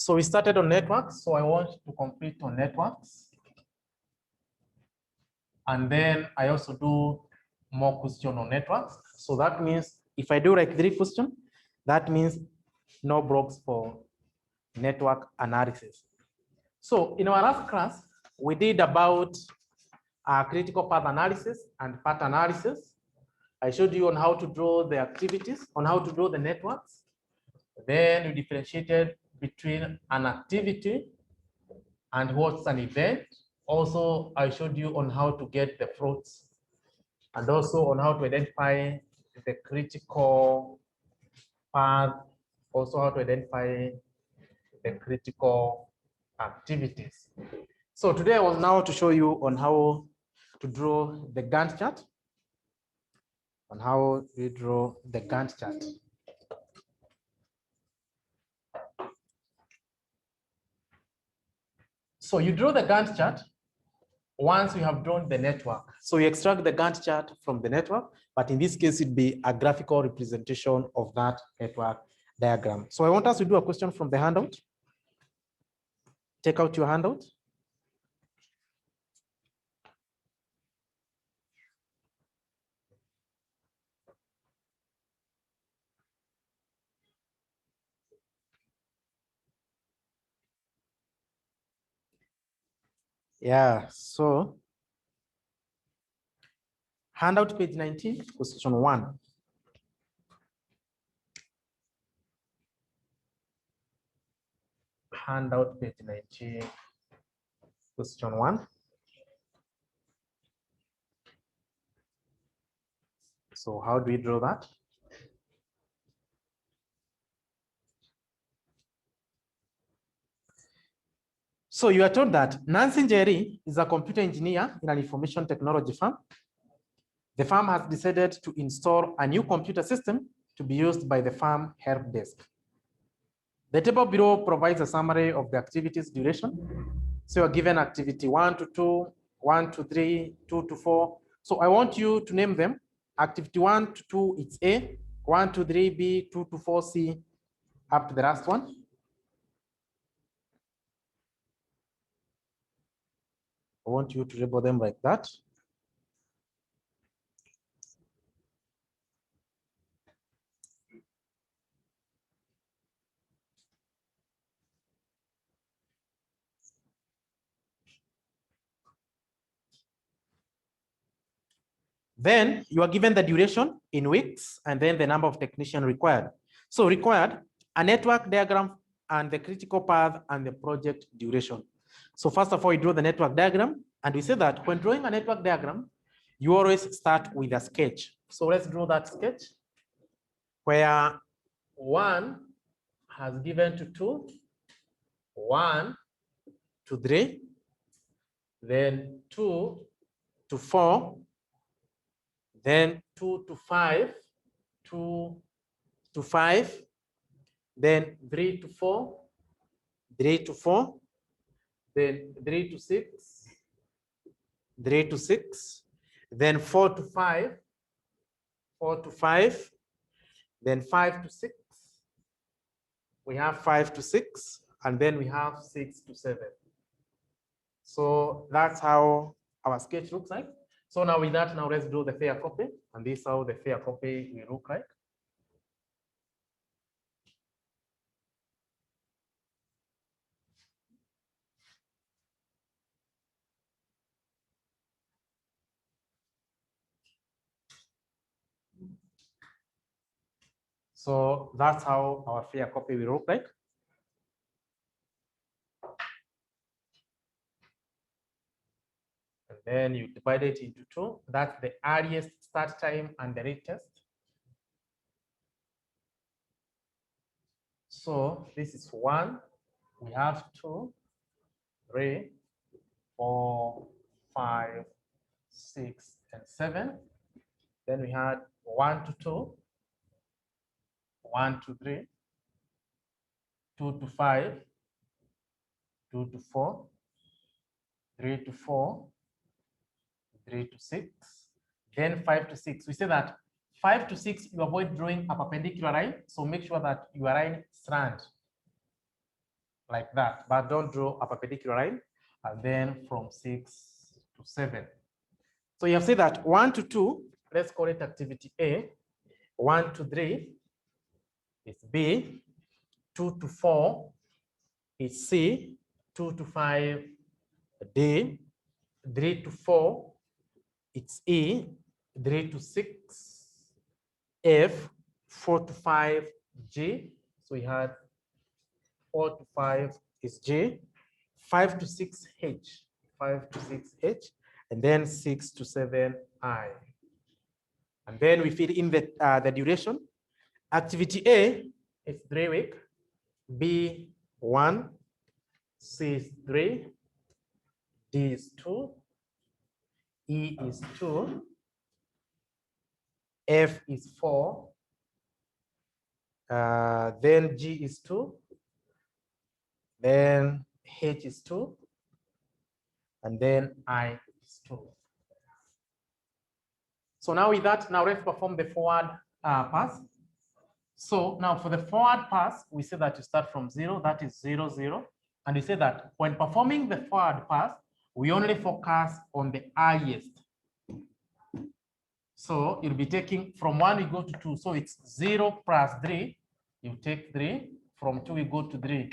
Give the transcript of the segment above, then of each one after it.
So we started on networks. So I want to complete on networks. And then I also do more question on networks. So that means if I do like 3 questions, that means no blocks for network analysis. So in our last class, we did about critical path analysis and path analysis. I showed you on how to draw the activities, on how to draw the networks. Then we differentiated between an activity and what's an event. Also, I showed you on how to get the fruits and also on how to identify the critical path, also how to identify the critical activities. So today I was now to show you on how to draw the Gantt chart, on how we draw the Gantt chart. So you draw the Gantt chart once you have drawn the network. So you extract the Gantt chart from the network, but in this case, it'd be a graphical representation of that network diagram. So I want us to do a question from the handout. Take out your handout. Yeah, so handout page 19, question 1. Handout page 19, question 1. So how do we draw that? So you are told that Nancy Njeri is a computer engineer in an information technology firm. The firm has decided to install a new computer system to be used by the firm help desk. The table below provides a summary of the activity's duration. So you're given activity 1 to 2, 1 to 3, 2 to 4. So I want you to name them. Activity 1 to 2, it's A, 1 to 3, B, 2 to 4, C, up to the last one. I want you to label them like that. Then you are given the duration in weeks and then the number of technicians required. So required, a network diagram and the critical path and the project duration. So first of all, you draw the network diagram, and we say that when drawing a network diagram, you always start with a sketch. So let's draw that sketch where 1 has given to 2, 1 to 3, then 2 to 4, then 2 to 5, 2 to 5, then 3 to 4, 3 to 4, then 3 to 6, 3 to 6, then 4 to 5, 4 to 5, then 5 to 6. We have 5 to 6, and then we have 6 to 7. So that's how our sketch looks like. So now with that, now let's do the fair copy, and this is how the fair copy will look like. So that's how our fair copy will look like. And then you divide it into 2. That's the earliest start time and the latest. So this is 1. We have 2, 3, 4, 5, 6, and 7. Then we had 1 to 2, 1 to 3, 2 to 5, 2 to 4, 3 to 4, 3 to 6, then 5 to 6. We say that 5 to 6, you avoid drawing a perpendicular line. So make sure that your line slant. like that, but don't draw a perpendicular line, and then from 6 to 7. So you have said that 1 to 2, let's call it activity A. 1 to 3 is B. 2 to 4 is C. 2 to 5, D. 3 to 4, it's E. 3 to 6, F. 4 to 5, G. So we had 4 to 5 is G. 5 to 6, H. 5 to 6, H. And then 6 to 7, I. And then we fill in the duration. Activity A is 3 weeks. B, 1. C is 3. D is 2. E is 2. F is 4. Then G is 2. Then H is 2. And then I is 2. So now with that, now let's perform the forward pass. So now for the forward pass, we say that you start from 0, that is 0, 0. And we say that when performing the forward pass, we only focus on the highest. So you'll be taking from 1, we go to 2. So it's 0 plus 3. You take 3. From 2, we go to 3.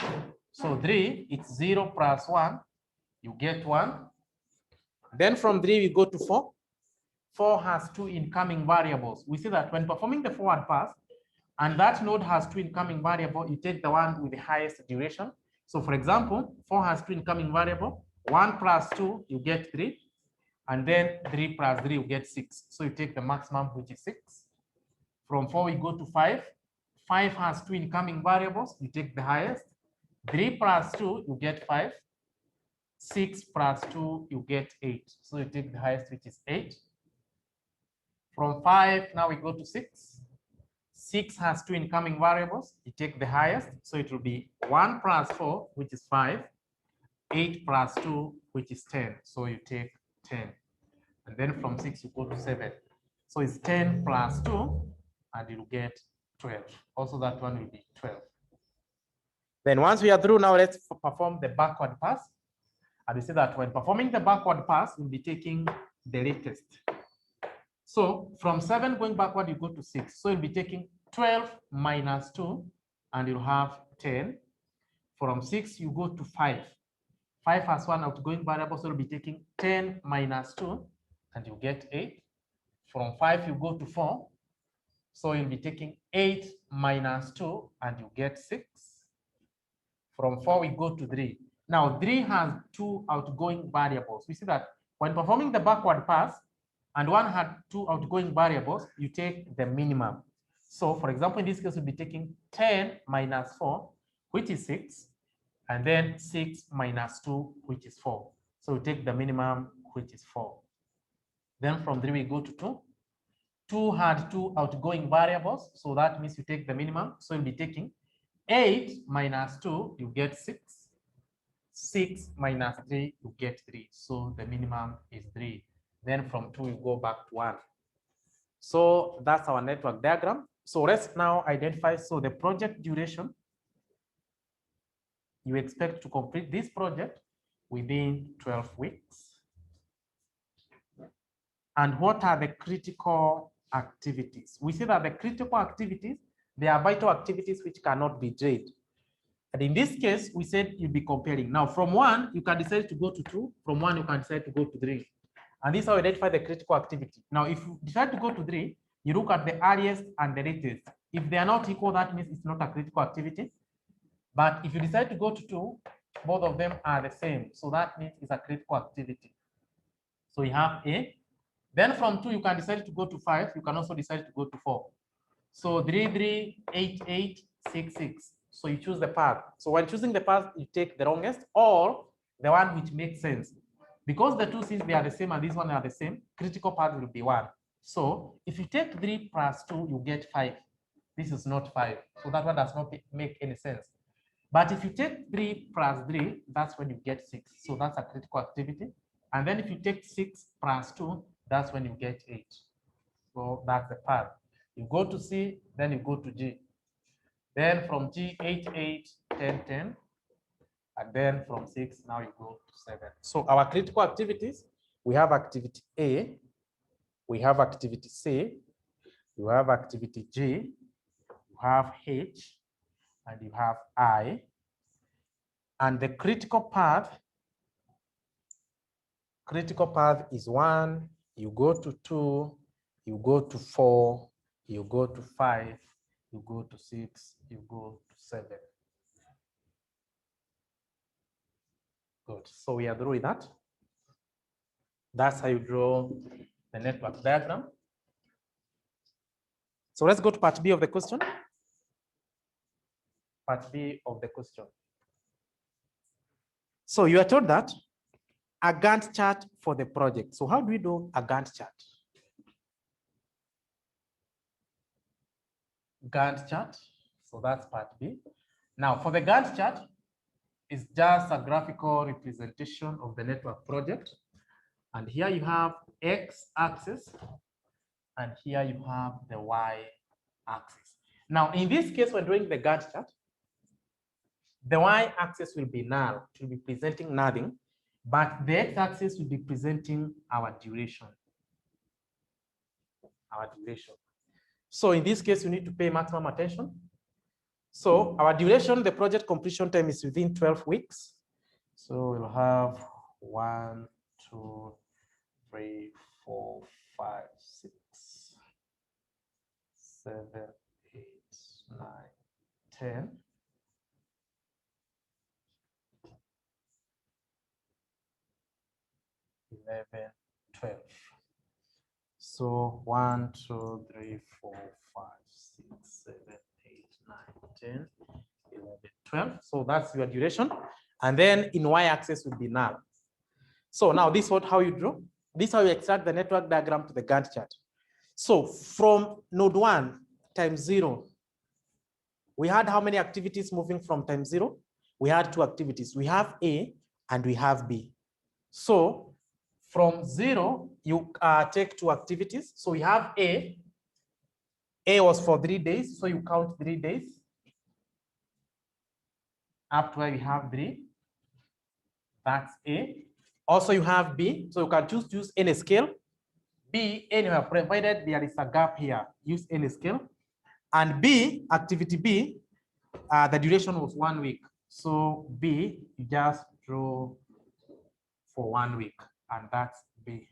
So 3, it's 0 plus 1. You get 1. Then from 3, we go to 4. 4 has 2 incoming variables. We see that when performing the forward pass, and that node has 2 incoming variables, you take the one with the highest duration. So for example, 4 has 2 incoming variables. 1 plus 2, you get 3. And then 3 plus 3, you get 6. So you take the maximum, which is 6. From 4, we go to 5. 5 has 2 incoming variables. You take the highest. 3 plus 2, you get 5. 6 plus 2, you get 8. So you take the highest, which is 8. From 5, now we go to 6. 6 has 2 incoming variables. You take the highest. So it will be 1 plus 4, which is 5. 8 plus 2, which is 10. So you take 10. And then from 6, you go to 7. So it's 10 plus 2, and you'll get 12. Also, that one will be 12. Then once we are through, now let's perform the backward pass. And we say that when performing the backward pass, we'll be taking the latest. So from 7 going backward, you go to 6. So you'll be taking 12 minus 2, and you'll have 10. From 6, you go to 5. 5 has 1 outgoing variable, so you'll be taking 10 minus 2, and you get 8. From 5, you go to 4. So you'll be taking 8 minus 2, and you get 6. From 4, we go to 3. Now, 3 has 2 outgoing variables. We see that when performing the backward pass, and 1 had 2 outgoing variables, you take the minimum. So, for example, in this case, we'll be taking 10 minus 4, which is 6, and then 6 minus 2, which is 4. So we take the minimum, which is 4. Then from 3, we go to 2. 2 had 2 outgoing variables, so that means you take the minimum. So you'll be taking 8 minus 2, you get 6. 6 minus 3, you get 3. So the minimum is 3. Then from 2, you go back to 1. So that's our network diagram. So let's now identify, so the project duration. You expect to complete this project within 12 weeks. And what are the critical activities? We say that the critical activities, they are vital activities which cannot be delayed. And in this case, we said you'll be comparing. Now, from 1, you can decide to go to 2. From 1, you can decide to go to 3. And this is how we identify the critical activity. Now, if you decide to go to 3, you look at the earliest and the latest. If they are not equal, that means it's not a critical activity. But if you decide to go to 2, both of them are the same. So that means it's a critical activity. So you have A. Then from 2, you can decide to go to 5. You can also decide to go to 4. So 3, 3, 8, 8, 6, 6. So you choose the path. So when choosing the path, you take the longest or the one which makes sense. Because the two, since they are the same and this one are the same, critical path will be 1. So if you take 3 plus 2, you get 5. This is not 5. So that one does not make any sense. But if you take 3 plus 3, that's when you get 6. So that's a critical activity. And then if you take 6 plus 2, that's when you get 8. So that's the path. You go to C, then you go to G. Then from G, 8, 8, 10, 10. And then from 6, now you go to 7. So our critical activities, we have activity A, we have activity C, you have activity G, you have H, and you have I. And the critical path is 1, you go to 2, you go to 4, you go to 5, you go to 6, you go to 7. Good. So we are through with that. That's how you draw the network diagram. So let's go to part B of the question. Part B of the question. So you are told that a Gantt chart for the project. So how do we do a Gantt chart? Gantt chart. So that's part B. Now for the Gantt chart, it's just a graphical representation of the network project. And here you have X axis, and here you have the Y axis. Now in this case, we're doing the Gantt chart. The Y axis will be null, it will be presenting nothing, but the X axis will be presenting our duration. So in this case, you need to pay maximum attention. So our duration, the project completion time is within 12 weeks. So we'll have 1, 2, 3, 4, 5, 6, 7, 8, 9, 10. 11, 12. So 1, 2, 3, 4, 5, 6, 7, 8, 9, 10, 11, 12. So that's your duration. And then in y-axis will be null. So now this is how you draw. This is how you extract the network diagram to the Gantt chart. So from node 1 times 0, we had how many activities moving from time 0? We had 2 activities. We have A and we have B. So from 0, you take 2 activities. So we have A. A was for 3 days, so you count 3 days. Up to where we have 3. That's A. Also, you have B, so you can choose to use any scale. B, anywhere, provided there is a gap here, use any scale. And B, activity B, the duration was 1 week. So B, you just draw for 1 week, and that's B.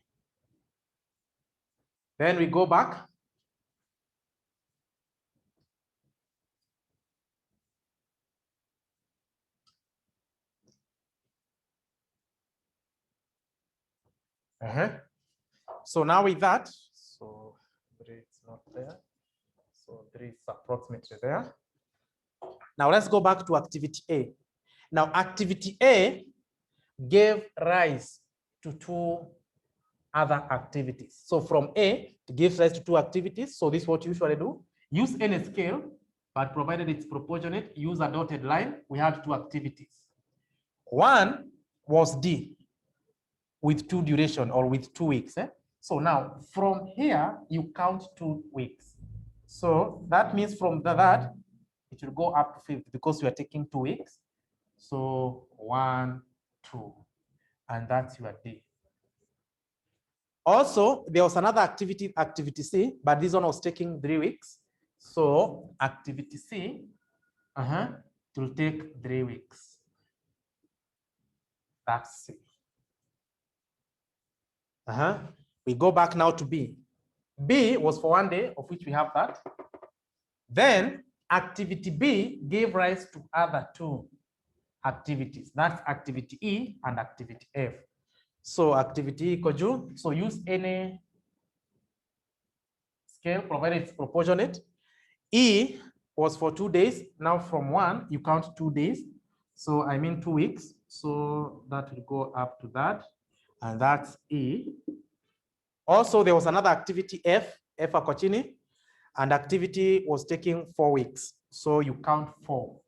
Then we go back. So now with that, so 3 is not there. So 3 is approximately there. Now let's go back to activity A. Now activity A gave rise to 2 other activities. So from A, it gives rise to 2 activities. So this is what you usually do. Use any scale, but provided it's proportionate, use a dotted line. We had 2 activities. One was D with 2 duration or with 2 weeks. So now from here, you count 2 weeks. So that means from that, it will go up to 5 because we are taking 2 weeks. So 1, 2, and that's your D. Also, there was another activity, activity C, but this one was taking 3 weeks. So activity C, it will take 3 weeks. That's C. We go back now to B. B was for 1 day, of which we have that. Then activity B gave rise to other 2 activities. That's activity E and activity F. So activity equal to, so use any scale provided it's proportionate. E was for 2 days. Now from 1, you count 2 days. So I mean 2 weeks. So that will go up to that. And that's E. Also, there was another activity F Akocini, and activity was taking 4 weeks. So you count 4.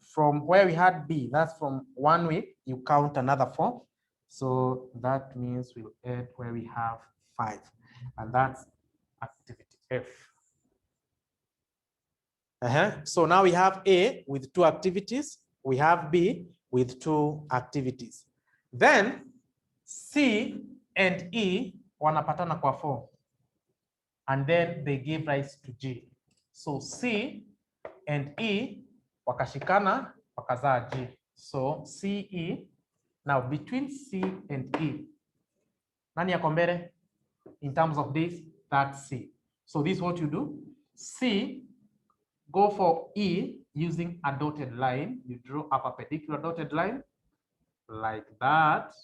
From where we had B, that's from 1 week, you count another 4. So that means we'll add where we have 5. And that's activity F. So now we have A with 2 activities. We have B with 2 activities. Then C and E wanapatana kwa 4. And then they give rise to G. So C and E wakashikana wakazaa G. So CE, now between C and E, nani yako mbele? In terms of this, that's C. So this is what you do. C, go for E using a dotted line. You draw a perpendicular dotted line like that.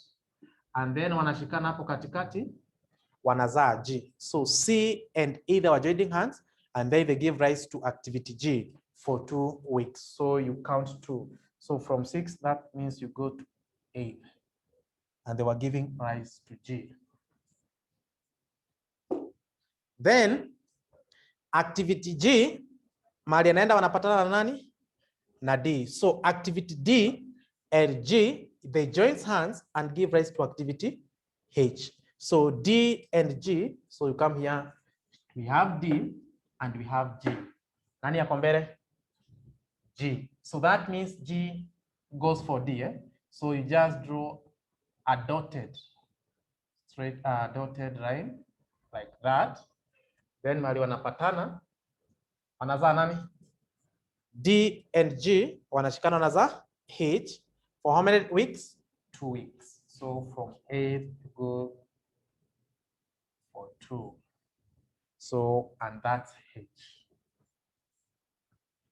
And then wanashikana hapo katikati, wanazaa G. So C and E, they were joining hands, and then they give rise to activity G for 2 weeks. So you count 2. So from 6, that means you go to 8. And they were giving rise to G. Then activity G, mahali anaenda wanapatana na nani? Na D. So activity D and G, they join hands and give rise to activity H. So D and G, so you come here, we have D and we have G. Nani yako mbele? G. So that means G goes for D. So you just draw a dotted, straight dotted line like that. Then mahali wanapatana, wanazaa nani? D and G wanashikana wanazaa H for how many weeks? 2 weeks. So from 8 to go for 2. So, and that's H.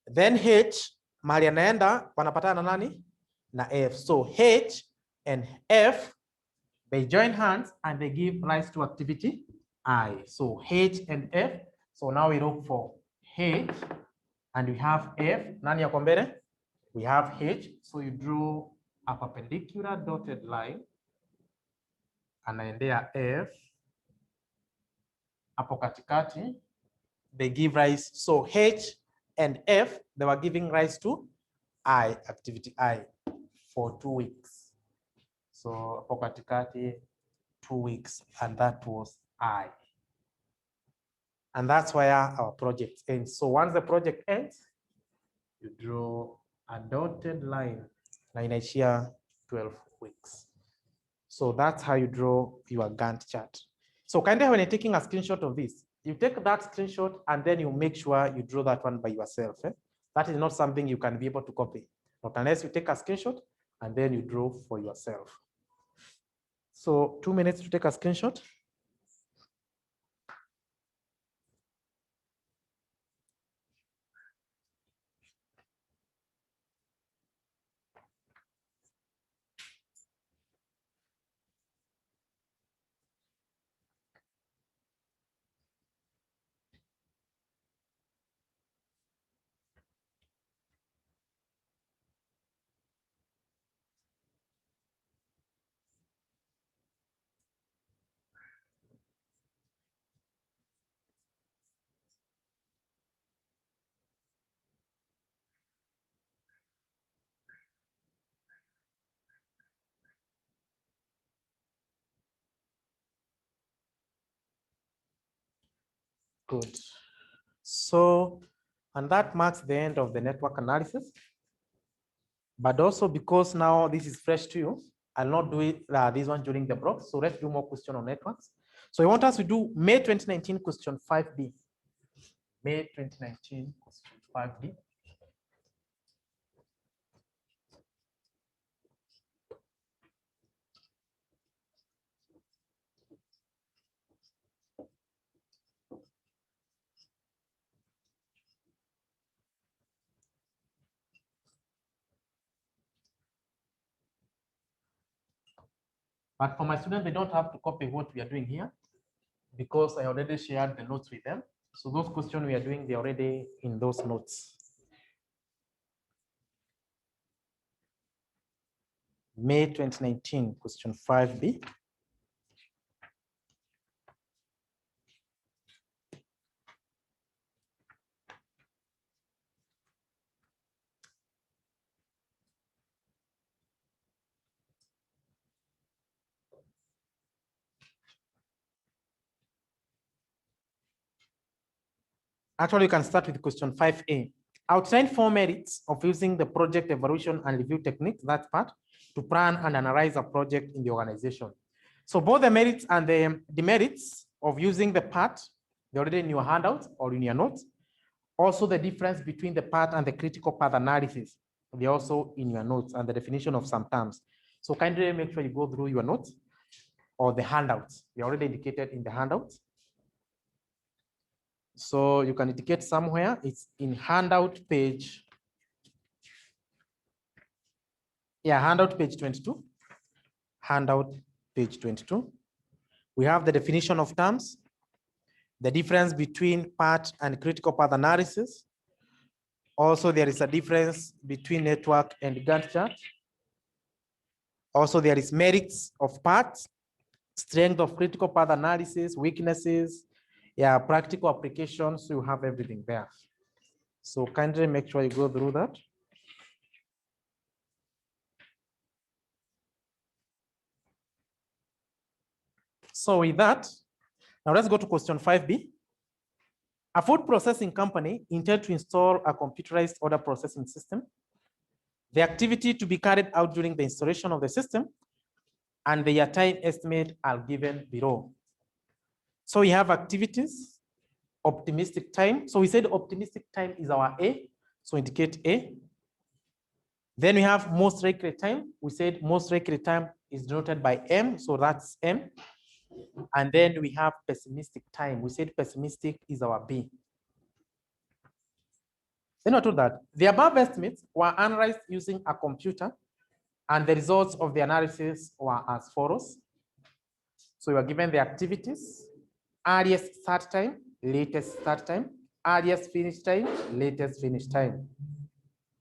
Then H, mahali anaenda wanapatana na nani? Na F. So H and F, they join hands and they give rise to activity I. So H and F. So now we look for H and we have F. Nani yako mbele? We have H. So you draw a perpendicular dotted line. Anaendea F. Hapo katikati, they give rise. So H and F, they were giving rise to I, activity I, for 2 weeks. So hapo katikati, 2 weeks, and that was I. And that's where our project ends. So once the project ends, you draw a dotted line na inaishia 12 weeks. So that's how you draw your Gantt chart. So kind of when you're taking a screenshot of this, you take that screenshot and then you make sure you draw that one by yourself. That is not something you can be able to copy, not unless you take a screenshot and then you draw for yourself. So 2 minutes to take a screenshot. Good. So, and that marks the end of the network analysis. But also because now this is fresh to you, I'll not do it this one during the block. So let's do more question on networks. So I want us to do May 2019 question 5B. May 2019 question 5B. But for my students, they don't have to copy what we are doing here because I already shared the notes with them. So those questions we are doing, they're already in those notes. May 2019, question 5B. Actually, you can start with question 5A. Outline 4 merits of using the project evaluation and review techniques, that part, to plan and analyze a project in the organization. So both the merits and the demerits of using the part, they're already in your handout or in your notes. Also the difference between the part and the critical path analysis, they're also in your notes, and the definition of some terms. So kindly make sure you go through your notes or the handouts. They're already indicated in the handouts. So you can indicate somewhere, it's in handout page. Yeah, handout page 22. Handout page 22. We have the definition of terms, the difference between part and critical path analysis. Also, there is a difference between network and Gantt chart. Also, there is merits of parts, strength of critical path analysis, weaknesses, yeah, practical applications. So you have everything there. So kindly make sure you go through that. So with that, now let's go to question 5B. A food processing company intends to install a computerized order processing system. The activity to be carried out during the installation of the system and the time estimate are given below. So we have activities, optimistic time. So we said optimistic time is our A, so indicate A. Then we have most likely time. We said most likely time is denoted by M, so that's M. And then we have pessimistic time. We said pessimistic is our B. Then I told that the above estimates were analyzed using a computer, and the results of the analysis were as follows. So you are given the activities, earliest start time, latest start time, earliest finish time, latest finish time.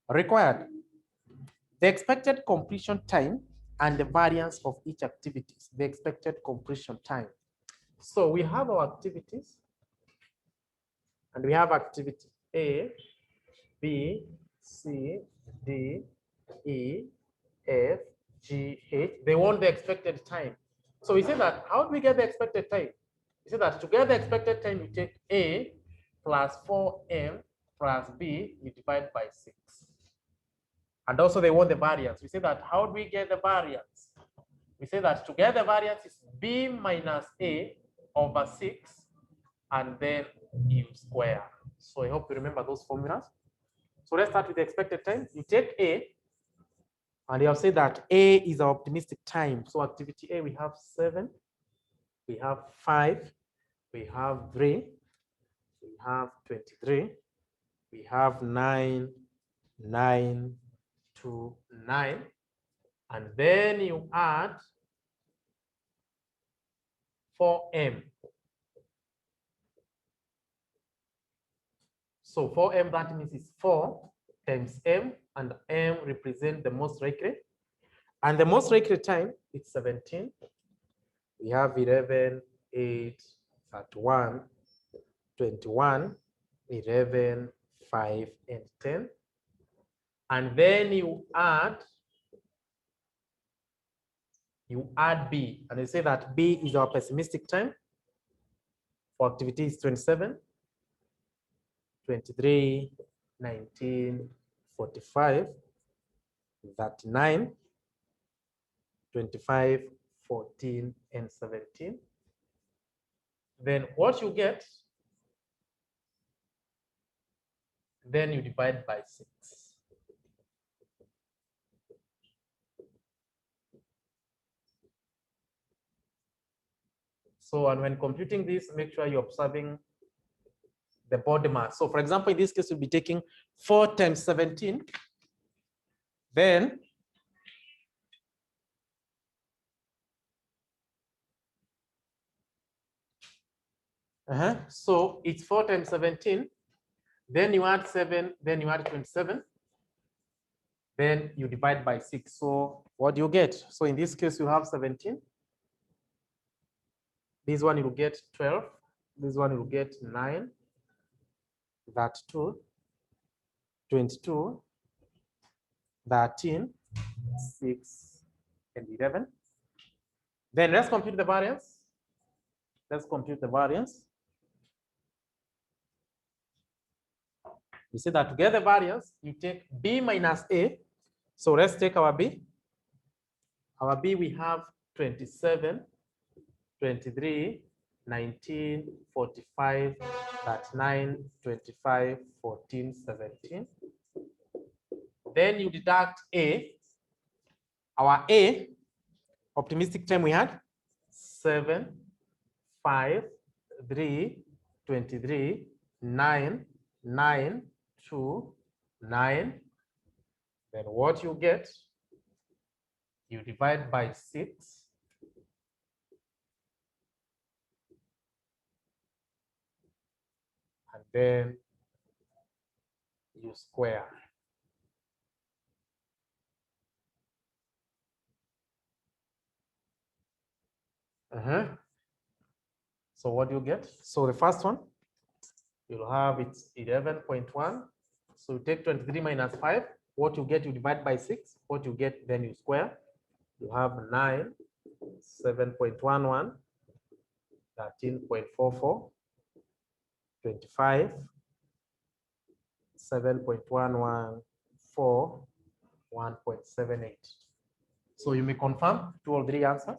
Required, the expected completion time and the variance of each activity, the expected completion time. So we have our activities, and we have activity A, B, C, D, E, F, G, H. They want the expected time. So we say that, how do we get the expected time? We say that to get the expected time, you take A plus 4M plus B, you divide by 6. And also they want the variance. We say that, how do we get the variance? We say that to get the variance is B minus A over 6, and then U square. So I hope you remember those formulas. So let's start with the expected time. You take A, and you have said that A is our optimistic time. So activity A, we have 7, we have 5, we have 3, we have 23, we have 9, 9, 2, 9. And then you add 4M. So 4M, that means it's 4 times M, and M represents the most likely. And the most likely time, it's 17. We have 11, 8, 31, 21, 11, 5, and 10. And then you add B, and you say that B is our pessimistic time. For activity is 27, 23, 19, 45, 39, 25, 14, and 17. Then what you get, then you divide by 6. So, and when computing this, make sure you're observing the body mass. So for example, in this case, we'll be taking 4 times 17. Then so it's 4 times 17. Then you add 7, then you add 27. Then you divide by 6. So what do you get? So in this case, you have 17. This one you will get 12. This one you will get 9. That 2, 22, 13, 6, and 11. Then let's compute the variance. Let's compute the variance. You see that to get the variance, you take B minus A. So let's take our B. Our B, we have 27, 23, 19, 45, 39, 25, 14, 17. Then you deduct A. Our A, optimistic time we had 7, 5, 3, 23, 9, 9, 2, 9. Then what you get, you divide by 6. And then you square. So what do you get? So the first one, you'll have it's 11.1. So you take 23 minus 5. What you get, you divide by 6. What you get, then you square. You have 9, 7.11, 13.44, 25, 7.114, 1.78. So you may confirm 2 or 3 answers.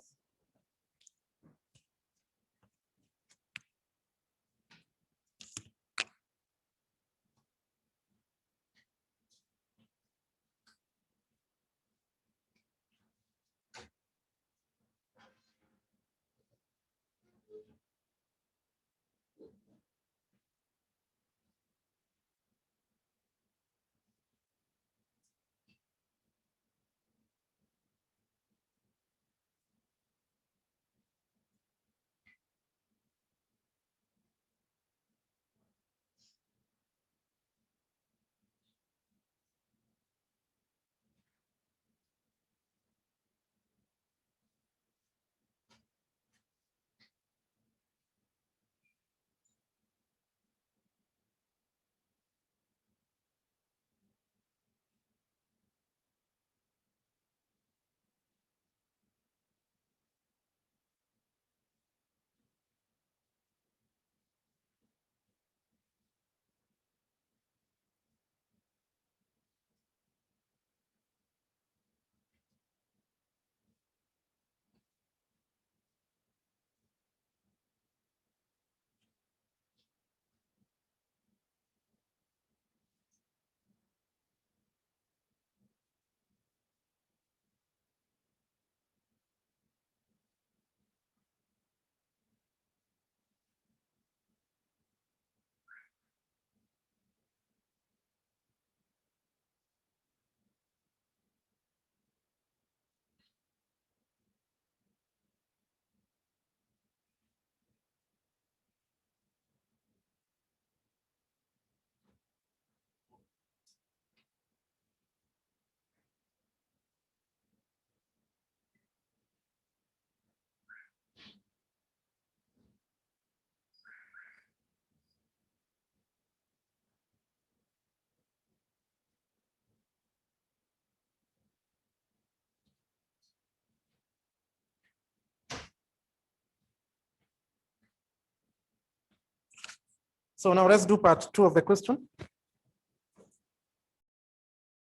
So now let's do part 2 of the question.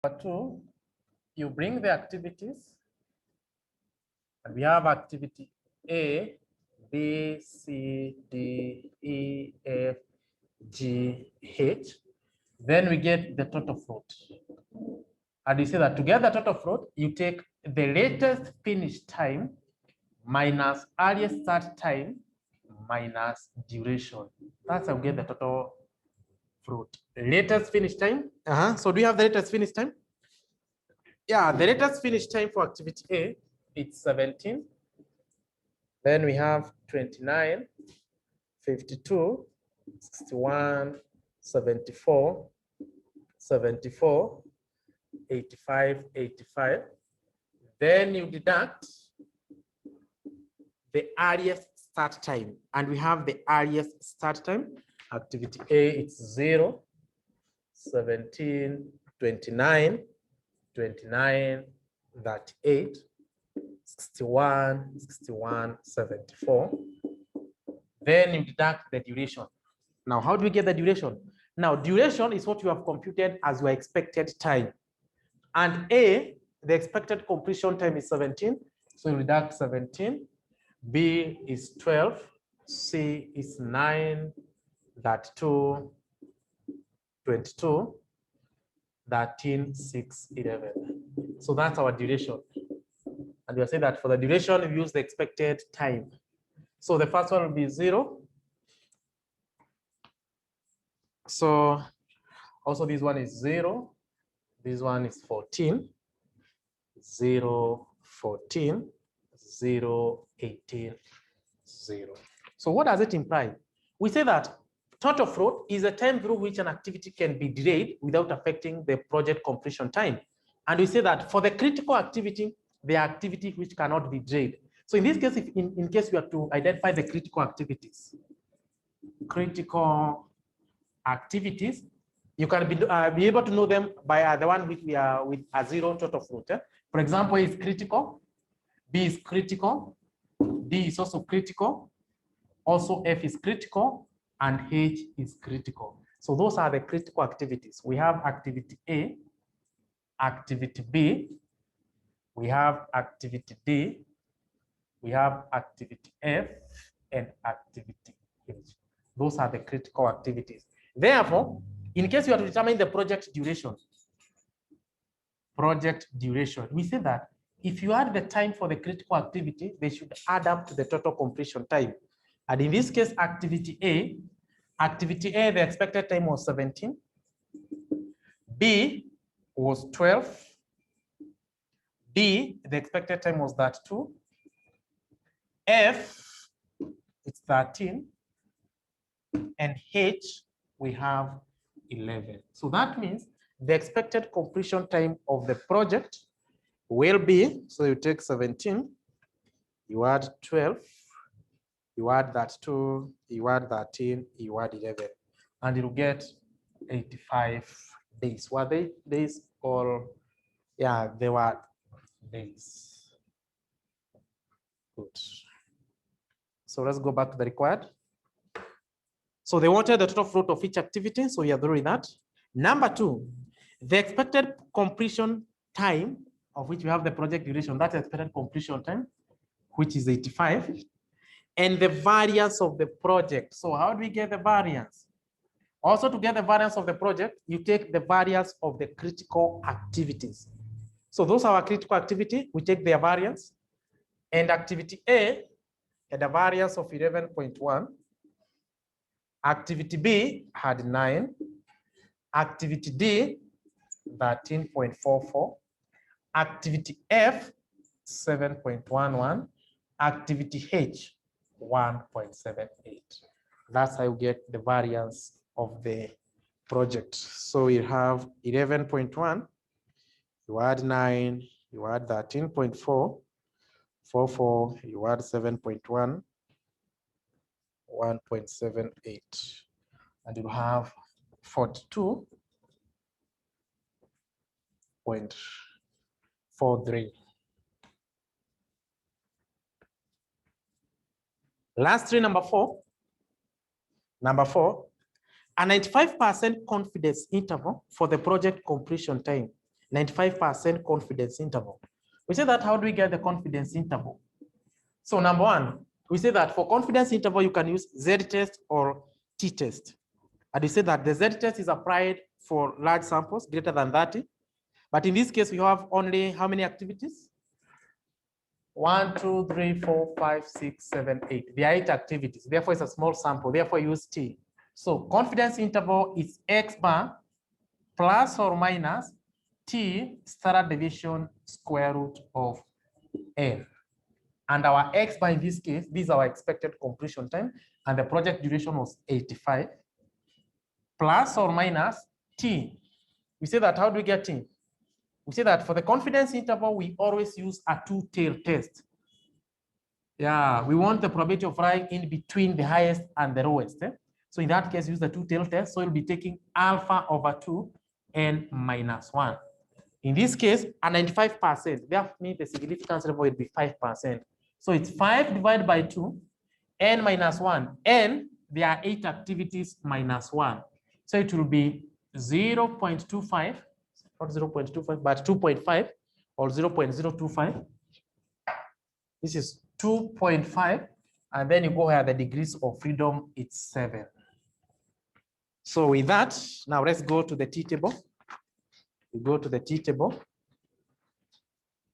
Part 2, you bring the activities. And we have activity A, B, C, D, E, F, G, H. Then we get the total float. And you say that to get the total float, you take the latest finish time minus earliest start time minus duration. That's how we get the total float. Latest finish time. So do you have the latest finish time? Yeah, the latest finish time for activity A, it's 17. Then we have 29, 52, 61, 74, 74, 85, 85. Then you deduct the earliest start time. And we have the earliest start time. Activity A, it's 0, 17, 29, 29, 38, 61, 61, 74. Then you deduct the duration. Now, how do we get the duration? Now, duration is what you have computed as your expected time. And A, the expected completion time is 17. So you deduct 17. B is 12. C is 9. That 2, 22. 13, 6, 11. So that's our duration. And we'll say that for the duration, we use the expected time. So the first one will be 0. So also this one is 0. This one is 14. 0, 14, 0, 18, 0. So what does it imply? We say that total float is a time through which an activity can be delayed without affecting the project completion time. And we say that for the critical activity, the activity which cannot be delayed. So in this case, if in case we have to identify the critical activities, you can be able to know them by the one which we are with a 0 total float. For example, is critical, B is critical, D is also critical, also F is critical, and H is critical. So those are the critical activities. We have activity A, activity B, we have activity D, we have activity F, and activity H. Those are the critical activities. Therefore, in case you are to determine the project duration, we say that if you add the time for the critical activity, they should add up to the total completion time. And in this case, activity A, the expected time was 17. B was 12. D, the expected time was that 2. F, it's 13. And H, we have 11. So that means the expected completion time of the project will be, so you take 17, you add 12, you add that 2, you add 13, you add 11, and you'll get 85 days. Were they days or, yeah, they were days. Good. So let's go back to the required. So they wanted the total float of each activity, so we are doing that. Number 2, the expected completion time, of which we have the project duration, that's expected completion time, which is 85, and the variance of the project. So how do we get the variance? Also, to get the variance of the project, you take the variance of the critical activities. So those are our critical activity, we take their variance, and activity A had a variance of 11.1. Activity B had 9. Activity D, 13.44. Activity F, 7.11. Activity H, 1.78. That's how you get the variance of the project. So you have 11.1, you add 9, you add 13.4, 44, you add 7.1, 1.78, and you have 42.43. Lastly, number 4, a 95% confidence interval for the project completion time. 95% confidence interval. We say that, how do we get the confidence interval? So number 1, we say that for confidence interval, you can use Z-test or T-test. And we say that the Z-test is applied for large samples greater than 30. But in this case, we have only how many activities? 1, 2, 3, 4, 5, 6, 7, 8. There are 8 activities. Therefore, it's a small sample. Therefore, use T. So confidence interval is X bar plus or minus T standard deviation square root of F. And our X bar in this case, this is our expected completion time, and the project duration was 85, plus or minus T. We say that, how do we get T? We say that for the confidence interval, we always use a two-tail test. Yeah, we want the probability of lying in between the highest and the lowest. So in that case, use the two-tail test. So you'll be taking alpha over 2 n minus 1. In this case, a 95%, that means the significance level will be 5%. So it's 5 divided by 2, n minus 1. N, there are 8 activities minus 1. So it will be 0.25, not 0.25, but 2.5 or 0.025. This is 2.5, and then you go where the degrees of freedom it's 7. So with that, now let's go to the T table. You go to the T table.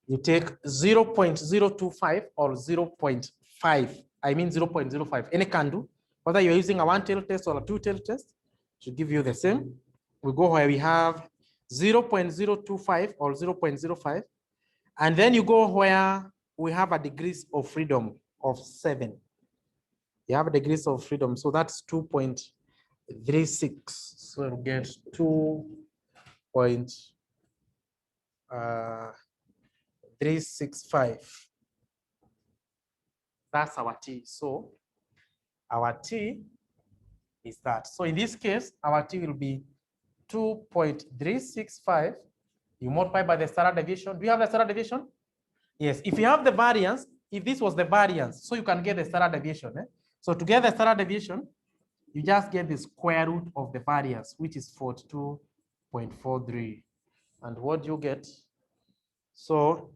You take 0.025 or 0.5. I mean 0.05. Any can do. Whether you're using a one-tail test or a two-tail test, should give you the same. We go where we have 0.025 or 0.05. And then you go where we have a degrees of freedom of 7. You have degrees of freedom. So that's 2.36. So we'll get 2.365. That's our T. So our T is that. So in this case, our T will be 2.365. You multiply by the standard deviation. Do you have the standard deviation? Yes. If you have the variance, if this was the variance, so you can get the standard deviation. So to get the standard deviation, you just get the square root of the variance, which is 42.43. And what do you get? So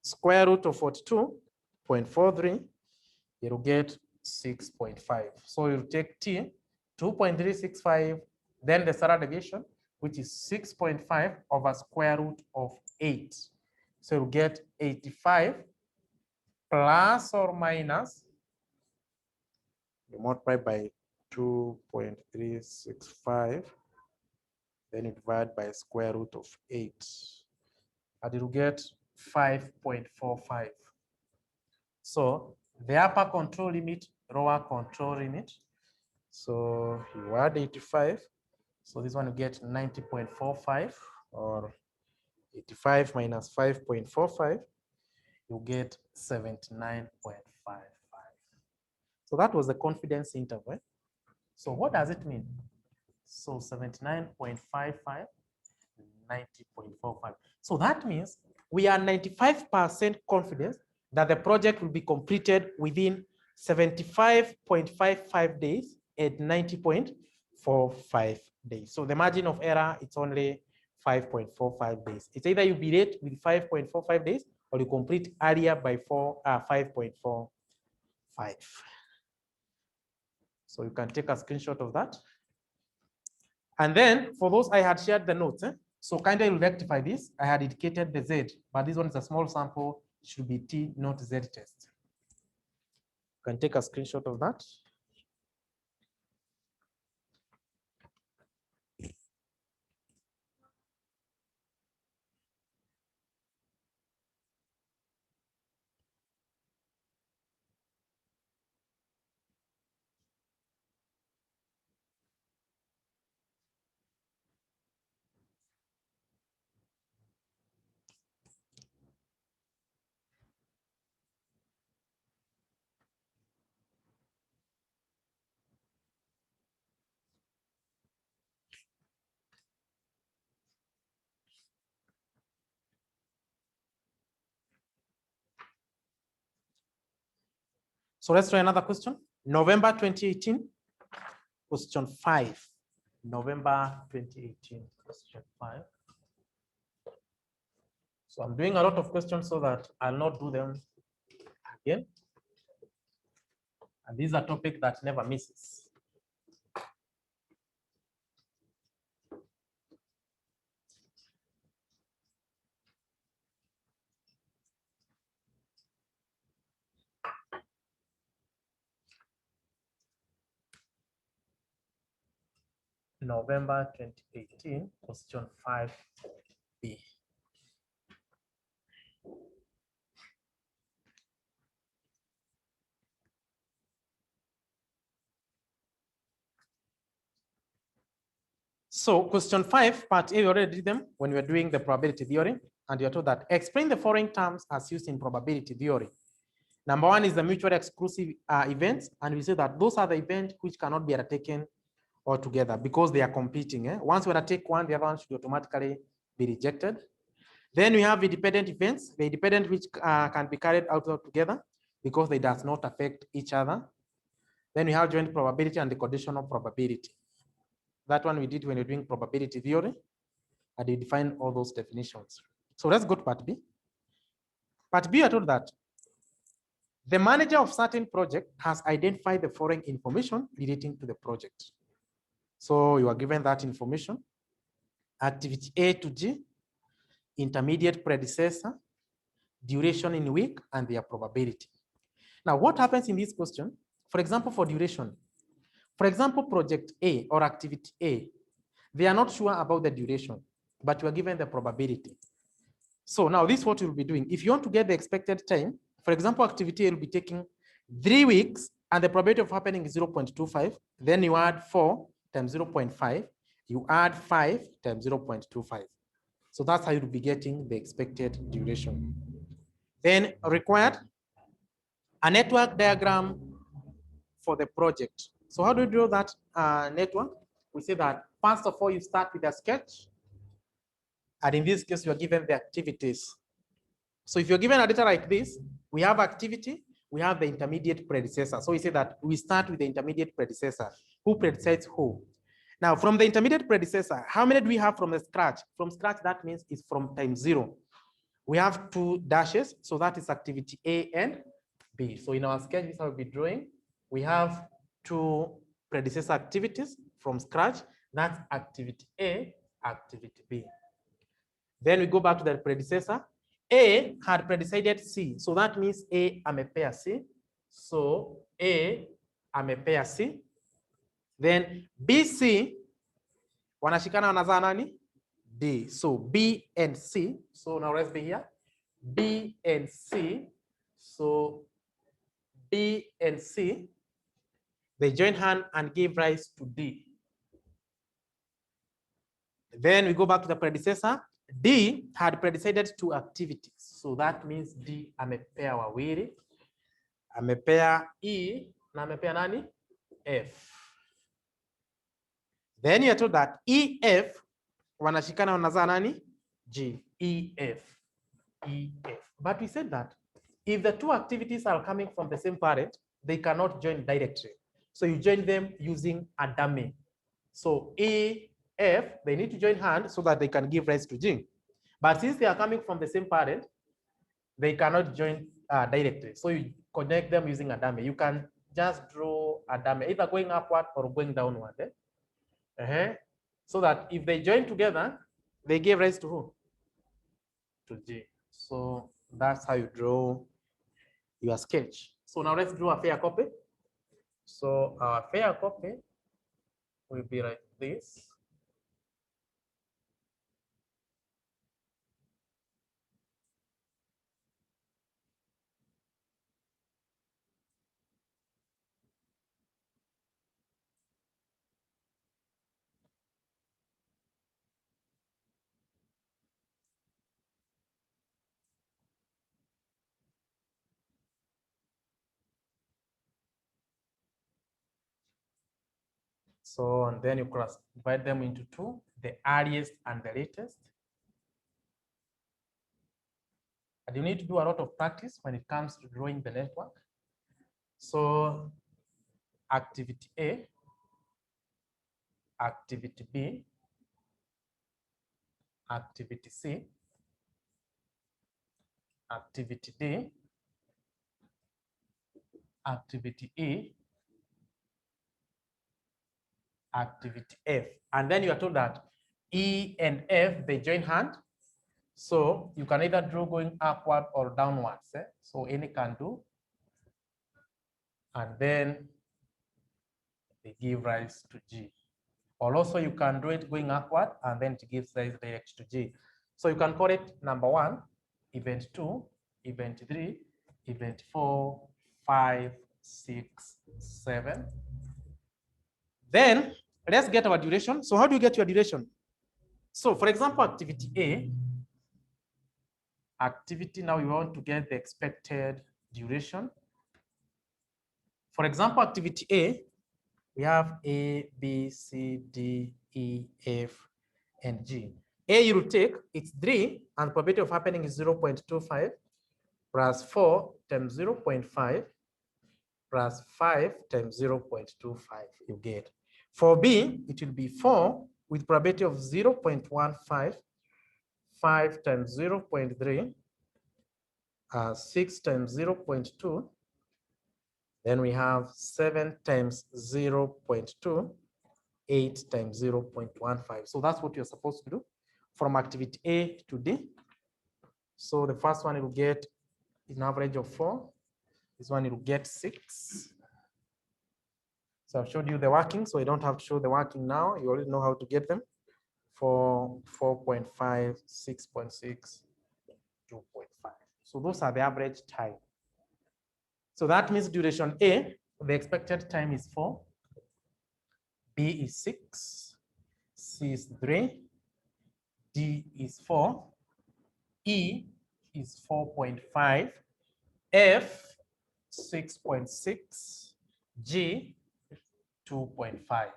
square root of 42.43, you'll get 6.5. So you'll take T, 2.365, then the standard deviation, which is 6.5 over square root of 8. So you'll get 85 plus or minus, you multiply by 2.365, then you divide by square root of 8, and you'll get 5.45. So the upper control limit, lower control limit. So you add 85. So this one you get 90.45, or 85 minus 5.45, you get 79.55. So that was the confidence interval. So what does it mean? So 79.55, 90.45. So that means we are 95% confident that the project will be completed within 75.55 days and 90.45 days. So the margin of error, it's only 5.45 days. It's either you be late with 5.45 days or you complete earlier by 5.45. So you can take a screenshot of that. And then for those I had shared the notes, so kindly rectify this. I had indicated the Z, but this one is a small sample. It should be T, not Z test. You can take a screenshot of that. So let's try another question. November 2018, question 5. November 2018, question 5. So I'm doing a lot of questions so that I'll not do them again. And these are topics that never misses. November 2018, question 5B. So question 5, part A, we already did them when we were doing the probability theory, and you're told that explain the following terms as used in probability theory. Number 1 is the mutually exclusive events, and we say that those are the events which cannot be undertaken altogether because they are competing. Once we undertake one, the other one should automatically be rejected. Then we have independent events, the independent which can be carried out together because they does not affect each other. Then we have joint probability and the conditional probability. That one we did when you're doing probability theory, and you define all those definitions. So let's go to part B. Part B, I told that the manager of certain project has identified the following information relating to the project. So you are given that information: activity A to G, intermediate predecessor, duration in week, and their probability. Now, what happens in this question? For example, for duration, for example, project A or activity A, they are not sure about the duration, but you are given the probability. So now this is what you'll be doing. If you want to get the expected time, for example, activity A will be taking 3 weeks and the probability of happening is 0.25. Then you add 4 times 0.5. You add 5 times 0.25. So that's how you'll be getting the expected duration. Then required a network diagram for the project. So how do you draw that network? We say that first of all, you start with a sketch. And in this case, you are given the activities. So if you're given a data like this, we have activity, we have the intermediate predecessor. So we say that we start with the intermediate predecessor. Who precedes who? Now, from the intermediate predecessor, how many do we have from the scratch? From scratch, that means it's from time 0. We have 2 dashes, so that is activity A and B. So in our sketch, this I will be drawing. We have 2 predecessor activities from scratch. That's activity A, activity B. Then we go back to the predecessor. A had preceded C, so that means A amepea C. So A amepea C. Then BC wanashikana wanazaa nani? D. So B and C. So now let's be here. B and C. So B and C, they join hand and give rise to D. Then we go back to the predecessor. D had preceded 2 activities. So that means D amepea wawili. Amepea E na amepea nani? F. Then you are told that EF wanashikana wanazaa nani? G. EF. EF. But we said that if the 2 activities are coming from the same parent, they cannot join directly. So you join them using a dummy. So EF, they need to join hand so that they can give rise to G. But since they are coming from the same parent, they cannot join directly. So you connect them using a dummy. You can just draw a dummy, either going upward or going downward. So that if they join together, they give rise to who? To G. So that's how you draw your sketch. So now let's draw a fair copy. So our fair copy will be like this. So, and then you cross divide them into 2, the earliest and the latest. And you need to do a lot of practice when it comes to drawing the network. So activity A, activity B, activity C, activity D, activity E, activity F. And then you are told that E and F, they join hand. So you can either draw going upward or downwards. So any can do. And then they give rise to G. Or also you can do it going upward and then it gives rise direct to G. So you can call it number 1, event 2, event 3, event 4, 5, 6, 7. Then let's get our duration. So how do you get your duration? So for example, activity A, activity, now we want to get the expected duration. For example, activity A, we have A, B, C, D, E, F, and G. A you will take, it's 3, and probability of happening is 0.25 plus 4 times 0.5 plus 5 times 0.25, you get. For B, it will be 4 with probability of 0.15, 5 times 0.3, 6 times 0.2. Then we have 7 times 0.2, 8 times 0.15. So that's what you're supposed to do from activity A to D. So the first one, it will get an average of 4. This one, it will get 6. So I've showed you the working, so I don't have to show the working now. You already know how to get them. 4, 4.5, 6.6, 2.5. So those are the average time. So that means duration A, the expected time is 4. B is 6. C is 3. D is 4. E is 4.5. F 6.6. G 2.5.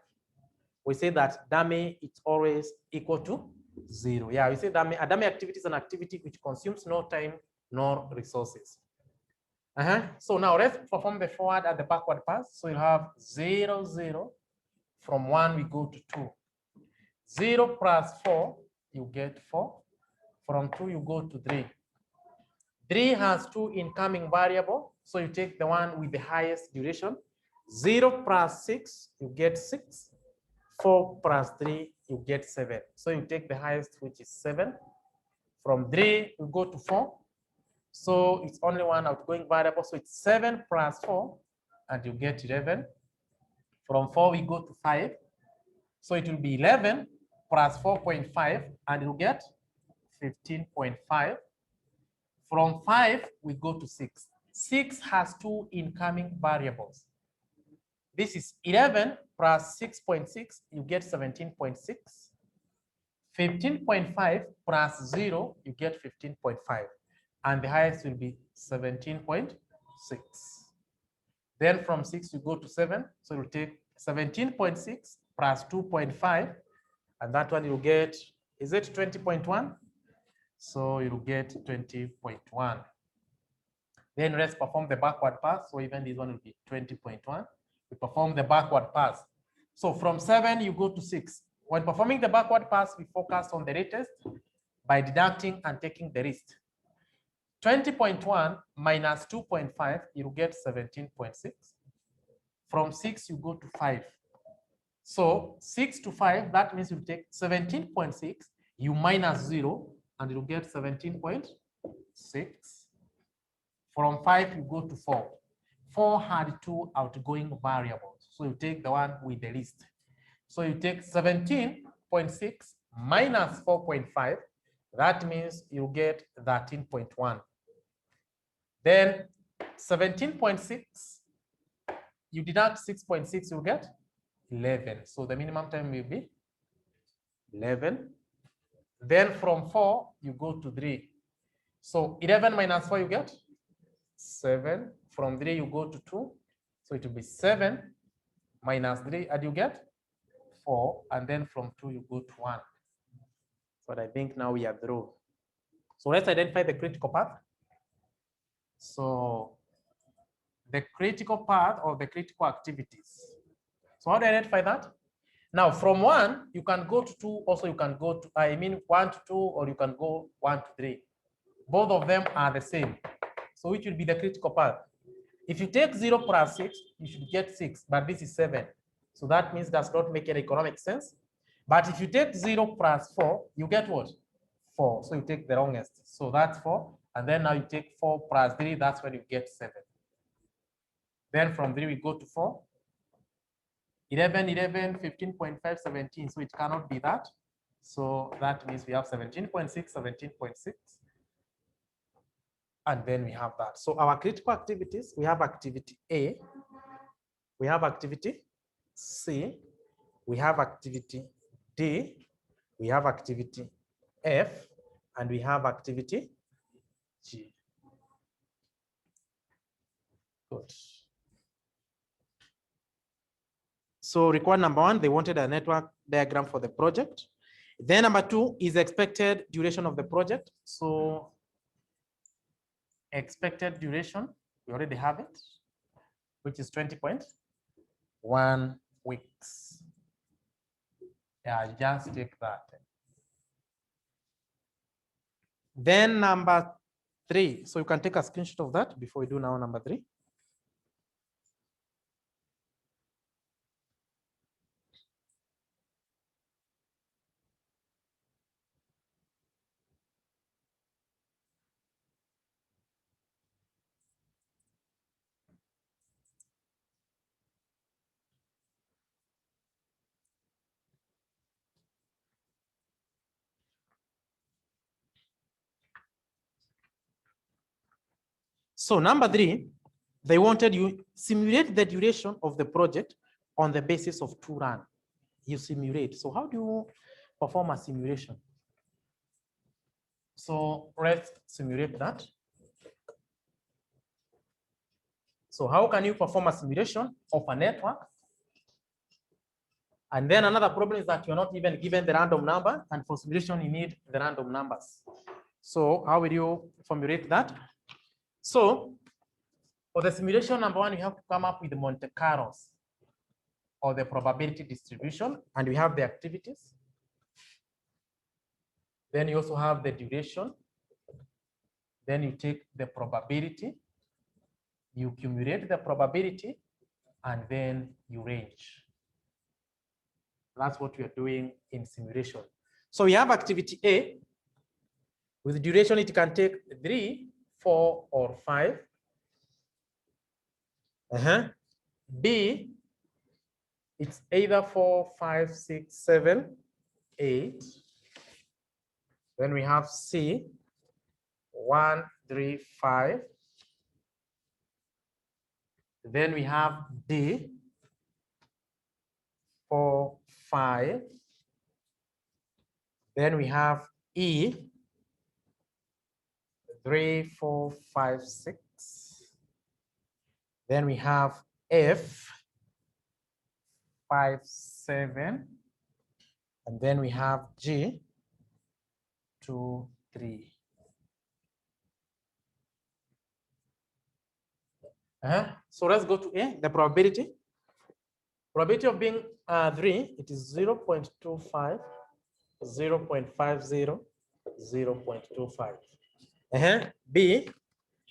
We say that dummy is always equal to 0. Yeah, we say dummy, a dummy activity is an activity which consumes no time nor resources. So now let's perform the forward and the backward pass. So you have 0, 0. From 1, we go to 2. 0 plus 4, you get 4. From 2, you go to 3. 3 has 2 incoming variable, so you take the one with the highest duration. 0 plus 6, you get 6. 4 plus 3, you get 7. So you take the highest, which is 7. From 3, you go to 4. So it's only one outgoing variable, so it's 7 plus 4, and you get 11. From 4, we go to 5. So it will be 11 plus 4.5, and you'll get 15.5. From 5, we go to 6. 6 has 2 incoming variables. This is 11 plus 6.6, you get 17.6. 15.5 plus 0, you get 15.5. And the highest will be 17.6. Then from 6, you go to 7. So you take 17.6 plus 2.5. And that one you'll get, is it 20.1? So you'll get 20.1. Then let's perform the backward pass. So even this one will be 20.1. We perform the backward pass. So from 7, you go to 6. When performing the backward pass, we focus on the latest by deducting and taking the least. 20.1 minus 2.5, you'll get 17.6. From 6, you go to 5. So 6 to 5, that means you take 17.6, you minus 0, and you'll get 17.6. From 5, you go to 4. 4 had 2 outgoing variables, so you take the one with the least. So you take 17.6 minus 4.5, that means you get 13.1. Then 17.6, you deduct 6.6, you get 11. So the minimum time will be 11. Then from 4, you go to 3. So 11 minus 4, you get 7. From 3, you go to 2. So it will be 7 minus 3, and you get 4. And then from 2, you go to 1. So I think now we are through. So let's identify the critical path. So the critical path or the critical activities. So how do I identify that? Now from 1, you can go to 2, also you can go to, 1 to 2, or you can go 1 to 3. Both of them are the same. So which will be the critical path? If you take 0 plus 6, you should get 6, but this is 7. So that means does not make any economic sense. But if you take 0 plus 4, you get what? 4. So you take the longest. So that's 4. And then now you take 4 plus 3, that's when you get 7. Then from 3, we go to 4. 11, 11, 15.5, 17. So it cannot be that. So that means we have 17.6, 17.6. And then we have that. So our critical activities, we have activity A, we have activity C, we have activity D, we have activity F, and we have activity G. Good. So required number 1, they wanted a network diagram for the project. Then number 2 is expected duration of the project. So expected duration, we already have it, which is 20.1 weeks. Yeah, you just take that. Then number 3. So you can take a screenshot of that before we do now number 3. So number 3, they wanted you simulate the duration of the project on the basis of 2 run. You simulate. So how do you perform a simulation? So let's simulate that. So how can you perform a simulation of a network? And then another problem is that you're not even given the random number, and for simulation you need the random numbers. So how will you formulate that? So for the simulation number 1, you have to come up with the Monte Carlos or the probability distribution, and we have the activities. Then you also have the duration. Then you take the probability, you accumulate the probability, and then you range. That's what we are doing in simulation. So we have activity A. With duration, it can take 3, 4, or 5. B, it's either 4, 5, 6, 7, 8. Then we have C, 1, 3, 5. Then we have D, 4, 5. Then we have E, 3, 4, 5, 6. Then we have F, 5, 7. And then we have G, 2, 3. So let's go to A, the probability. Probability of being 3, it is 0 0.25, 0 0.50, 0 0.25. B,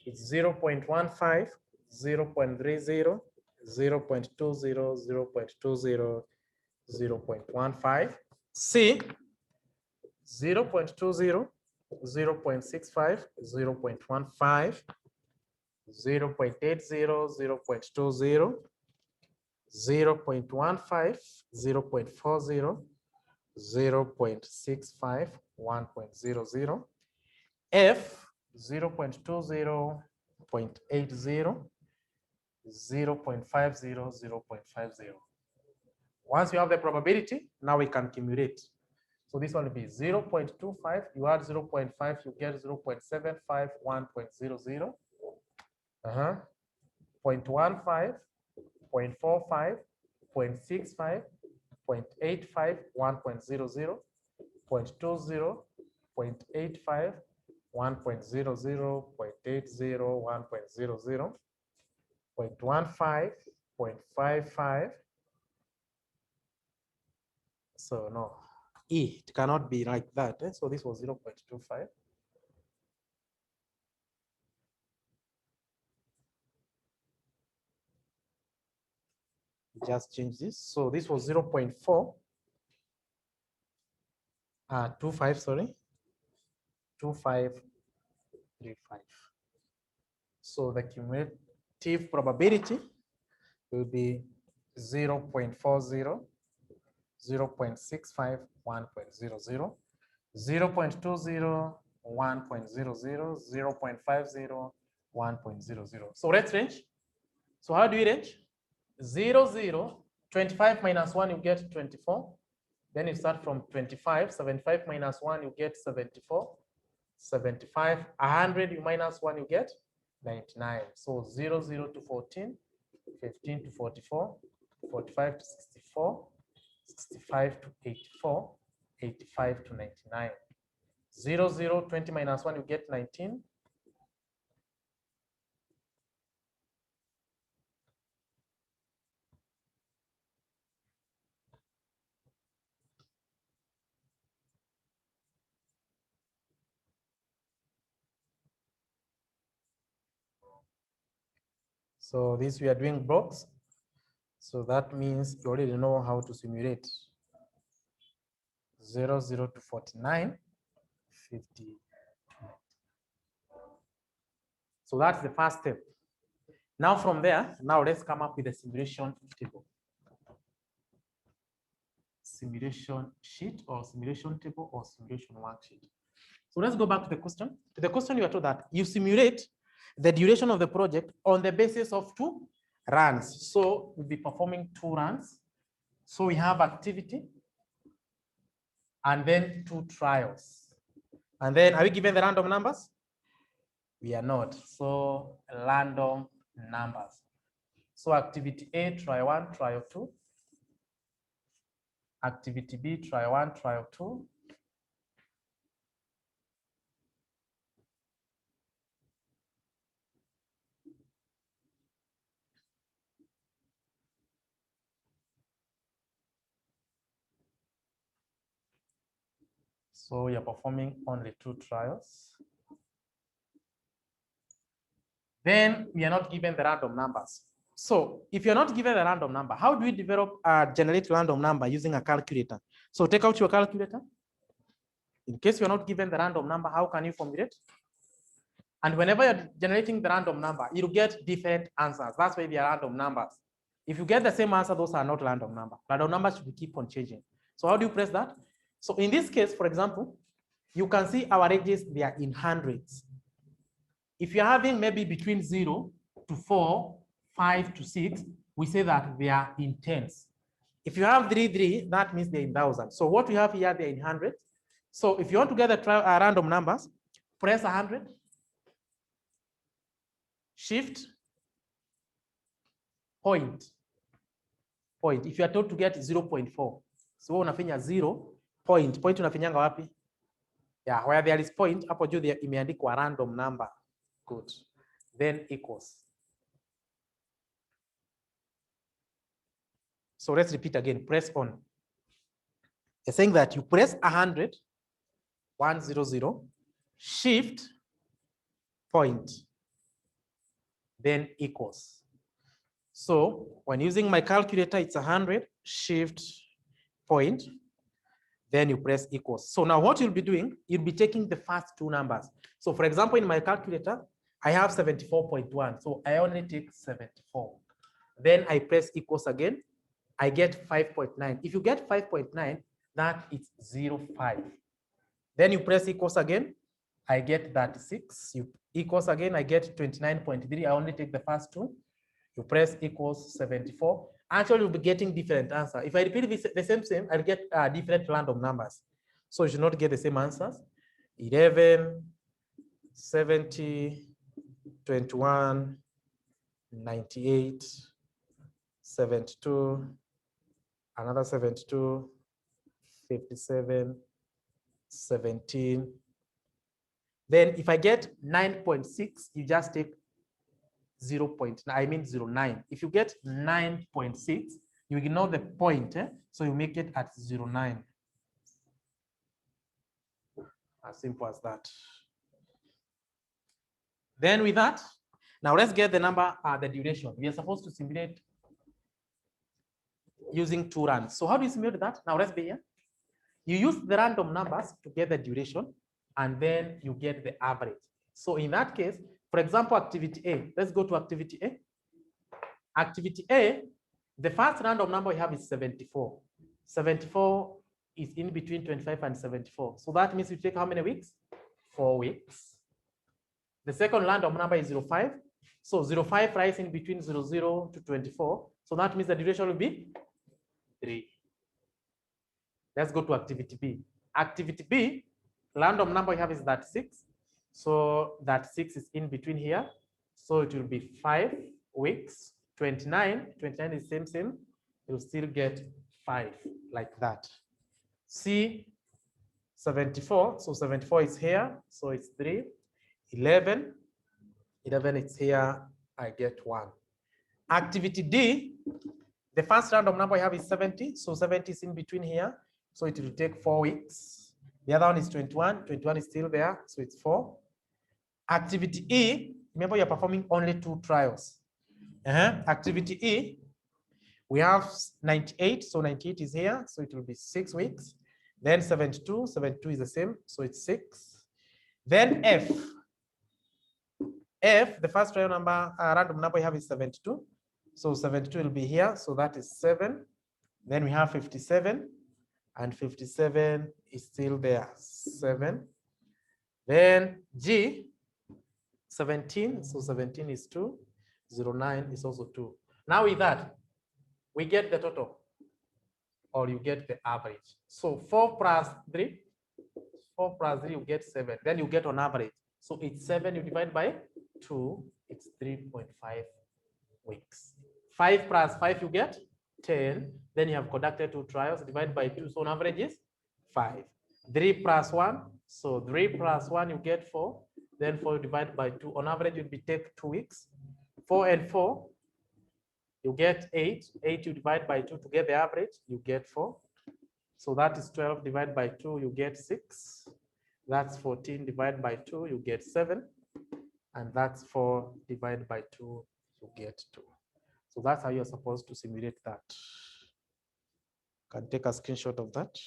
it's 0 0.15, 0 0.30, 0 0.20, 0 0.20, 0 0.15. C, 0 0.20, 0 0.65, 0 0.15, 0 0.80, 0 0.20, 0 0.15, 0 0.40, 0 0.65, 1.00. F, 0 0.20, 0.80, 0 0.50, 0 0.50. Once you have the probability, now we can accumulate. So this one will be 0 0.25, you add 0 0.5, you get 0 0.75, 1.00. 0.15, 0.45, 0.65, 0.85, 1.00, 0.20, 0.85, 1.00, 0.80, 1.00, 0.15, 0.55. So no, E, it cannot be like that. So this was 0.25. Just change this. So this was 0.4. 25, sorry. 2535. So the cumulative probability will be 0 0.40, 0 0.65, 1.00, 0 0.20, 1.00, 0 0.50, 1.00. So let's range. So how do we range? 0, 0, 25 minus 1, you get 24. Then you start from 25, 75 minus 1, you get 74. 75, 100, you minus 1, you get 99. So 0, 0 to 14, 15 to 44, 45 to 64, 65 to 84, 85 to 99. 0, 0, 20 minus 1, you get 19. So this we are doing blocks. So that means you already know how to simulate 0, 0 to 49, 50. So that's the first step. Now from there, now let's come up with a simulation table. Simulation sheet or simulation table or simulation worksheet. So let's go back to the question. To the question, you are told that you simulate the duration of the project on the basis of 2 runs. So we'll be performing 2 runs. So we have activity and then 2 trials. And then are we given the random numbers? We are not. So random numbers. So activity A, try 1, trial 2. Activity B, try 1, trial 2. So you're performing only 2 trials. Then we are not given the random numbers. So if you're not given a random number, how do we develop generate random number using a calculator? So take out your calculator. In case you're not given the random number, how can you formulate? And whenever you're generating the random number, you'll get different answers. That's why they are random numbers. If you get the same answer, those are not random numbers. Random numbers should keep on changing. So how do you press that? So in this case, for example, you can see our ages, they are in hundreds. If you're having maybe between 0 to 4, 5 to 6, we say that they are in tens. If you have 3, that means they're in thousands. So what we have here, they're in hundreds. So if you want to get the random numbers, press 100, shift, point. If you are told to get 0.4, so unafanya 0 point unafinyanga wapi? Yeah, where there is point, hapo juu imeandikwa random number. Good. Then equals. So let's repeat again, press on. It's saying that you press 100, 100, shift, point, then equals. So when using my calculator, it's 100, shift, point, then you press equals. So now what you'll be doing, you'll be taking the first 2 numbers. So for example, in my calculator, I have 74.1. So I only take 74. Then I press equals again. I get 5.9. If you get 5.9, that is 0.5. Then you press equals again. I get 36. You equals again. I get 29.3. I only take the first 2. You press equals 74. Actually, you'll be getting different answers. If I repeat the same, I'll get different random numbers. So you should not get the same answers. 11, 70, 21, 98, 72, another 72, 57, 17. Then if I get 9.6, you just take 0.9. If you get 9.6, you ignore the point, so you make it at 0.9. As simple as that. Then with that, now let's get the number, the duration. We are supposed to simulate using 2 runs. So how do you simulate that? Now let's be here. You use the random numbers to get the duration, and then you get the average. So in that case, for example, activity A, let's go to activity A. Activity A, the first random number we have is 74. 74 is in between 25 and 74. So that means you take how many weeks? 4 weeks. The second random number is 0.5. So 0.5 lies in between 0 to 24. So that means the duration will be 3. Let's go to activity B. Activity B, random number we have is 36. So that 6 is in between here. So it will be 5 weeks. 29 is same. You'll still get 5 like that. C, 74. So 74 is here. So it's 3. 11 is here. I get 1. Activity D, the first random number I have is 70. So 70 is in between here. So it will take 4 weeks. The other one is 21. 21 is still there. So it's 4. Activity E, remember you're performing only 2 trials. Activity E, we have 98, so 98 is here, so it will be 6 weeks. Then 72, 72 is the same, so it's 6. Then F, the first real number, random number we have is 72. So 72 will be here, so that is 7. Then we have 57, and 57 is still there, 7. Then G, 17, so 17 is 2. 09 is also 2. Now with that, we get the total, or you get the average. So 4 plus 3, 4 plus 3, you get 7. Then you get on average. So it's 7, you divide by 2, it's 3.5 weeks. 5 plus 5, you get 10. Then you have conducted 2 trials, divide by 2, so on average is 5. 3 plus 1, so 3 plus 1, you get 4. Then 4 divided by 2, on average, it will take 2 weeks. 4 and 4, you get 8. 8 you divide by 2 to get the average, you get 4. So that is 12 divided by 2, you get 6. That's 14 divided by 2, you get 7. And that's 4 divided by 2, you get 2. So that's how you're supposed to simulate that. Can take a screenshot of that.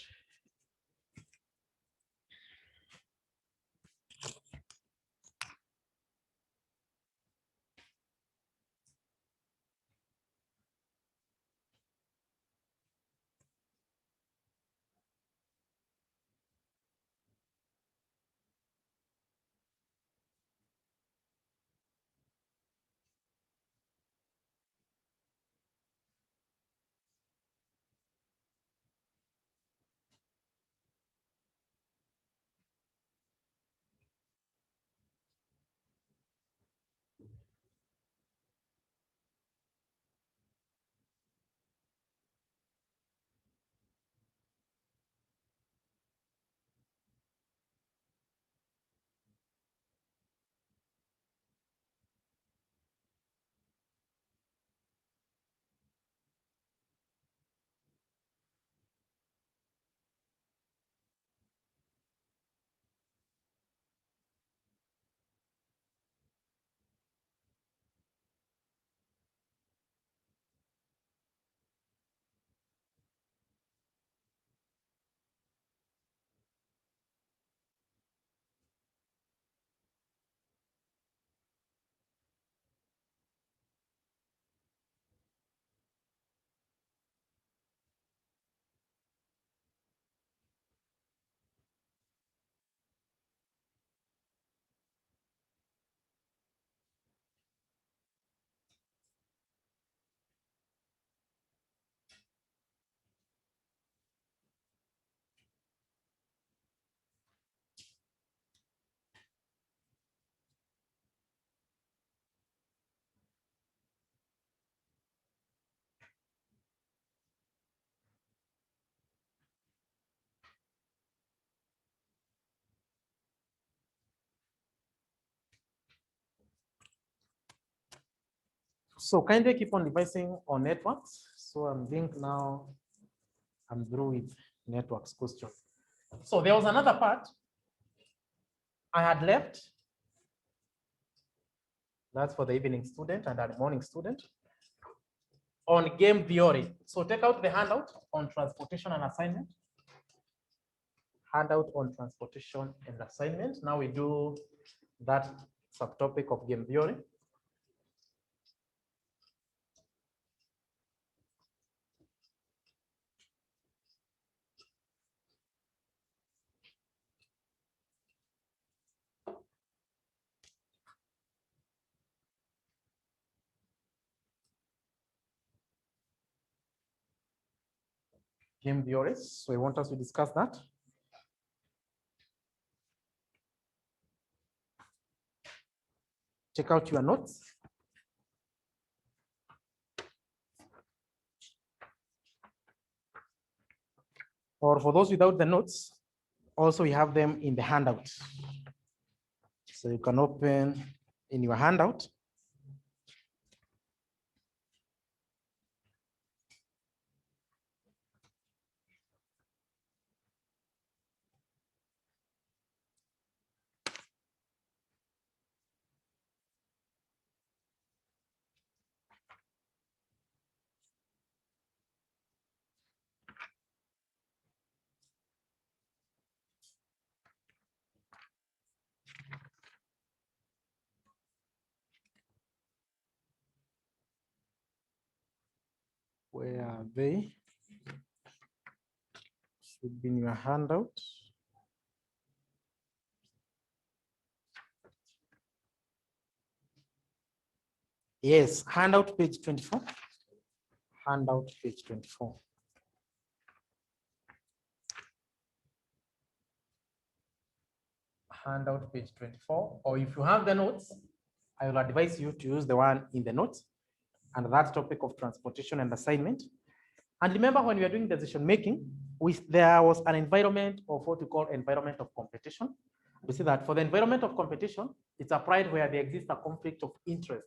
So kindly keep on devising on networks. So I'm think now I'm through with networks question. So there was another part I had left. That's for the evening student and the morning student on game theory. So take out the handout on transportation and assignment. Handout on transportation and assignment. Now we do that subtopic of game theory. Game theories. So I want us to discuss that. Check out your notes. Or for those without the notes, also we have them in the handout. So you can open in your handout. Where are they? Should be in your handout. Yes, handout page 24. Handout page 24. Handout page 24, or if you have the notes, I will advise you to use the one in the notes and that topic of transportation and assignment. And remember, when we are doing decision making, there was an environment of what we call environment of competition. We see that for the environment of competition, it's applied where there exists a conflict of interest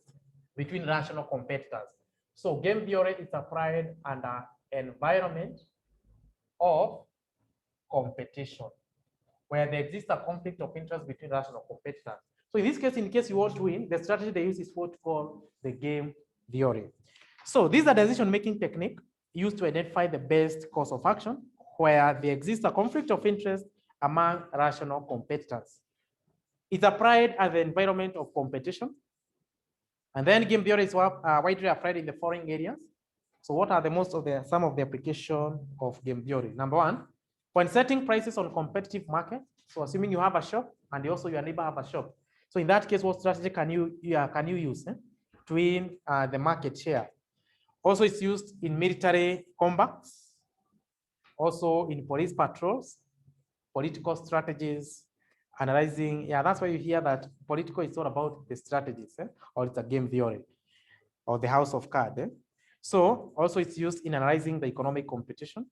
between rational competitors. So game theory is applied under environment of competition, where there exists a conflict of interest between rational competitors. So in this case, in case you want to win, the strategy they use is what we call the game theory. So this is a decision-making technique used to identify the best course of action where there exists a conflict of interest among rational competitors. It's applied as the environment of competition. And then game theory is widely applied in the following areas. So what are some of the application of game theory? Number one, when setting prices on competitive market, so assuming you have a shop and also your neighbor have a shop. So in that case, what strategy can you use to win the market share? Also, it's used in military combats, also in police patrols, political strategies, analyzing. Yeah, that's why you hear that political is all about the strategies, or it's a game theory, or the house of cards. So also it's used in analyzing the economic competition.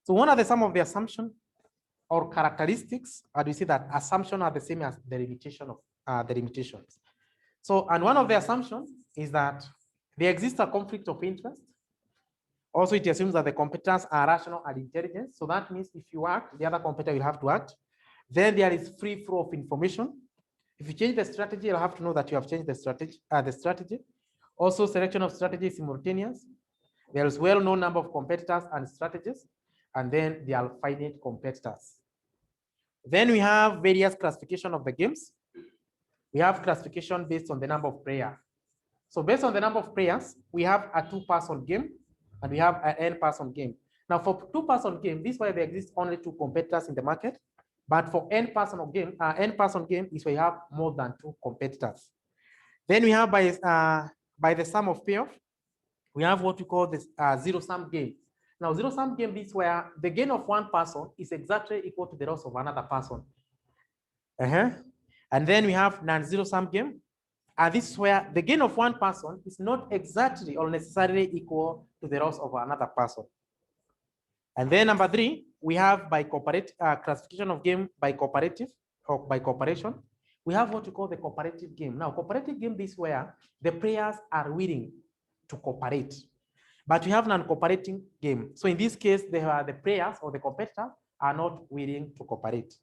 So what are some of the assumptions or characteristics? And we see that assumptions are the same as the limitation of the limitations. So, and one of the assumptions is that there exists a conflict of interest. Also, it assumes that the competitors are rational and intelligent. So that means if you act, the other competitor will have to act. Then there is free flow of information. If you change the strategy, you'll have to know that you have changed the strategy. Also, selection of strategy is simultaneous. There is well-known number of competitors and strategies, and then there are finite competitors. Then we have various classification of the games. We have classification based on the number of players. So based on the number of players, we have a two-person game and we have an n-person game. Now for two-person game, this is where there exists only two competitors in the market. But for n-person game is where you have more than two competitors. Then we have by the sum of payoff, we have what we call this zero-sum game. Now zero-sum game is where the gain of one person is exactly equal to the loss of another person. And then we have non-zero-sum game. And this is where the gain of one person is not exactly or necessarily equal to the loss of another person. And then number three, we have by classification of game by cooperative or by cooperation. We have what we call the cooperative game. Now, cooperative game is where the players are willing to cooperate, but we have non-cooperating game. So in this case, the players or the competitor are not willing to cooperate.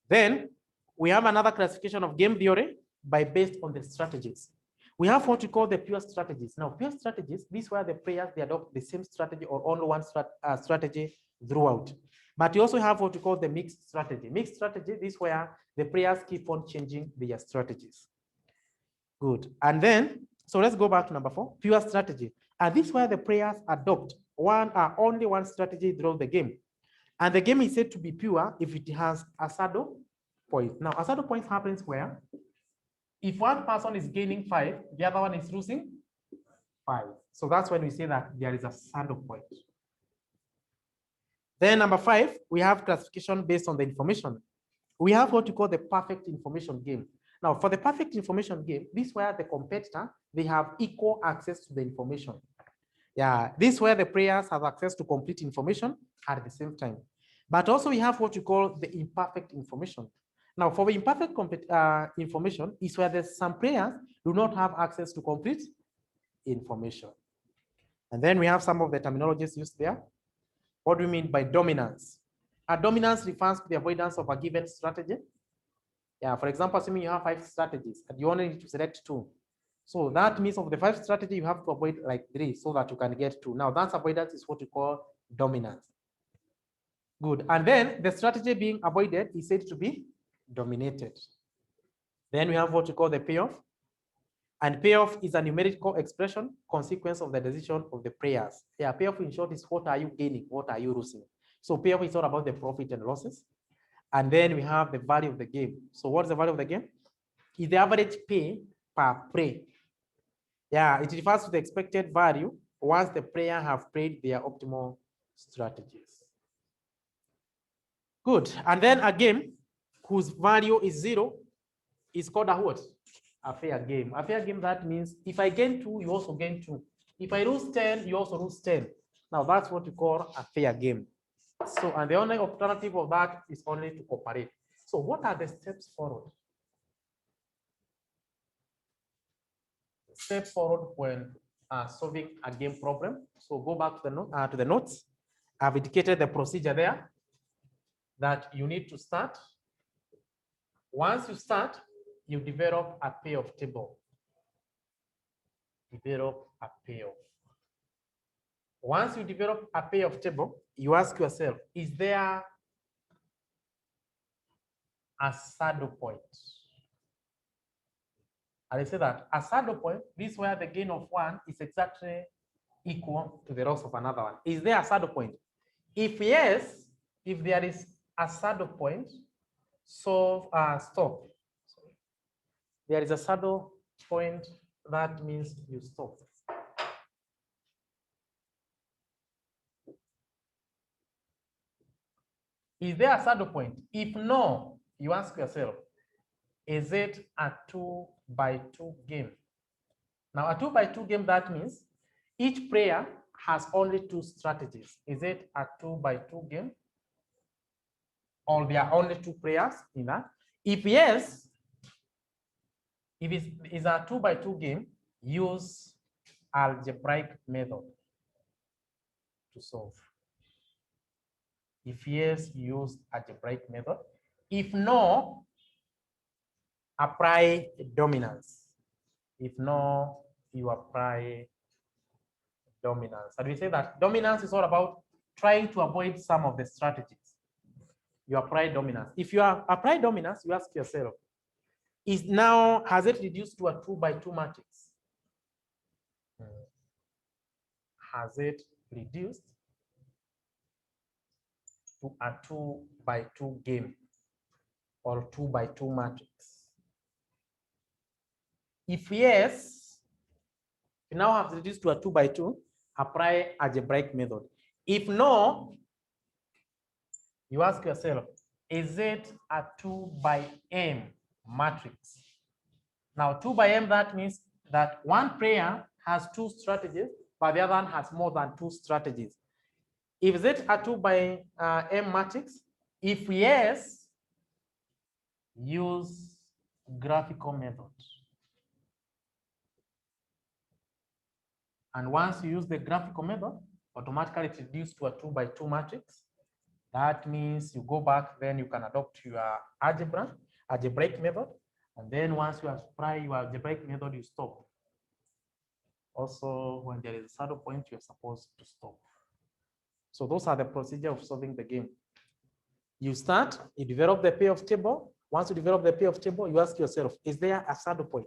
Then we have another classification of game theory based on the strategies. We have what we call the pure strategies. Now, pure strategies, this is where the players, they adopt the same strategy or only one strategy throughout. But you also have what we call the mixed strategy. Mixed strategy, this is where the players keep on changing their strategies. Good. And then, so let's go back to number 4, pure strategy. And this is where the players adopt only one strategy throughout the game. And the game is said to be pure if it has a saddle point. Now, a saddle point happens where if one person is gaining 5, the other one is losing 5. So that's when we say that there is a saddle point. Then number 5, we have classification based on the information. We have what we call the perfect information game. Now, for the perfect information game, this is where the competitor, they have equal access to the information. Yeah, this is where the players have access to complete information at the same time. But also we have what we call the imperfect information. Now, for the imperfect information is where some players do not have access to complete information. And then we have some of the terminologies used there. What do we mean by dominance? A dominance refers to the avoidance of a given strategy. Yeah, for example, assuming you have 5 strategies and you only need to select 2. So that means of the 5 strategies, you have to avoid like 3 so that you can get 2. Now, that avoidance is what we call dominance. Good. And then the strategy being avoided is said to be dominated. Then we have what we call the payoff. And payoff is a numerical expression, consequence of the decision of the players. Yeah, payoff in short is what are you gaining, what are you losing. So payoff is all about the profit and losses. And then we have the value of the game. So what is the value of the game? Is the average pay per play. Yeah, it refers to the expected value once the player have played their optimal strategies. Good. And then a game whose value is 0 is called a what? A fair game. A fair game, that means if I gain 2, you also gain 2. If I lose 10, you also lose 10. Now that's what we call a fair game. So, and the only alternative of that is only to cooperate. So what are the steps forward? Step forward when solving a game problem. So go back to the notes. I've indicated the procedure there that you need to start. Once you start, you develop a payoff table. Develop a payoff. Once you develop a payoff table, you ask yourself, is there a saddle point? And I say that a saddle point, this is where the gain of one is exactly equal to the loss of another one. Is there a saddle point? If yes, if there is a saddle point, so stop. There is a saddle point, that means you stop. Is there a saddle point? If no, you ask yourself, is it a 2-by-2 game? Now, a 2-by-2 game, that means each player has only 2 strategies. Is it a 2-by-2 game? Or there are only 2 players in that? If yes, if it is a 2-by-2 game, use algebraic method to solve. If yes, use algebraic method. If no, apply dominance. If no, you apply dominance. And we say that dominance is all about trying to avoid some of the strategies. You apply dominance. If you apply dominance, you ask yourself, has it reduced to a 2-by-2 matrix? Has it reduced to a 2-by-2 game or 2-by-2 matrix? If yes, you now have reduced to a 2-by-2, apply algebraic method. If no, you ask yourself, is it a 2-by-m matrix? Now, 2-by-m, that means that one player has 2 strategies, but the other one has more than 2 strategies. Is it a 2-by-m matrix? If yes, use graphical method. And once you use the graphical method, automatically it reduces to a 2-by-2 matrix. That means you go back, then you can adopt your algebraic method. And then once you apply your algebraic method, you stop. Also, when there is a saddle point, you're supposed to stop. So those are the procedure of solving the game. You start, you develop the payoff table. Once you develop the payoff table, you ask yourself, is there a saddle point?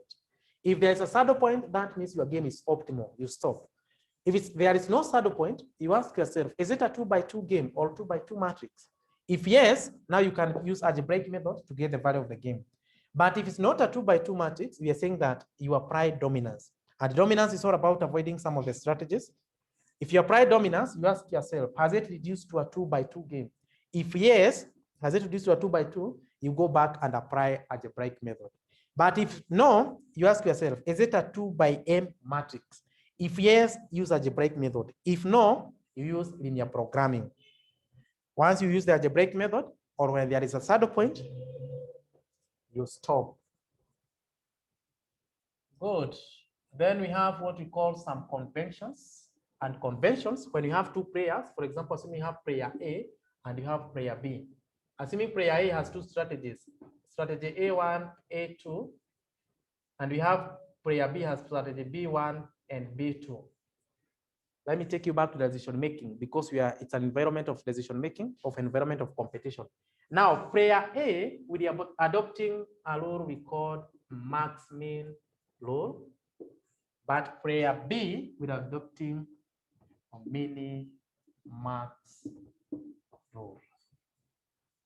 If there is a saddle point, that means your game is optimal. You stop. If there is no saddle point, you ask yourself, is it a 2-by-2 game or 2-by-2 matrix? If yes, now you can use algebraic method to get the value of the game. But if it's not a 2-by-2 matrix, we are saying that you apply dominance. And dominance is all about avoiding some of the strategies. If you apply dominance, you ask yourself, has it reduced to a 2-by-2 game? If yes, has it reduced to a 2-by-2? You go back and apply algebraic method. But if no, you ask yourself, is it a 2-by-m matrix? If yes, use algebraic method. If no, you use linear programming. Once you use the algebraic method, or when there is a saddle point, you stop. Good. Then we have what we call some conventions. And conventions, when you have 2 players, for example, assuming you have player A and you have player B. Assuming player A has 2 strategies, strategy A1, A2, and we have player B has strategy B1 and B2. Let me take you back to decision making, because it's an environment of decision making, of environment of competition. Now, player A will be adopting a rule we call max-min rule. but player B will adopting a mini-max rule.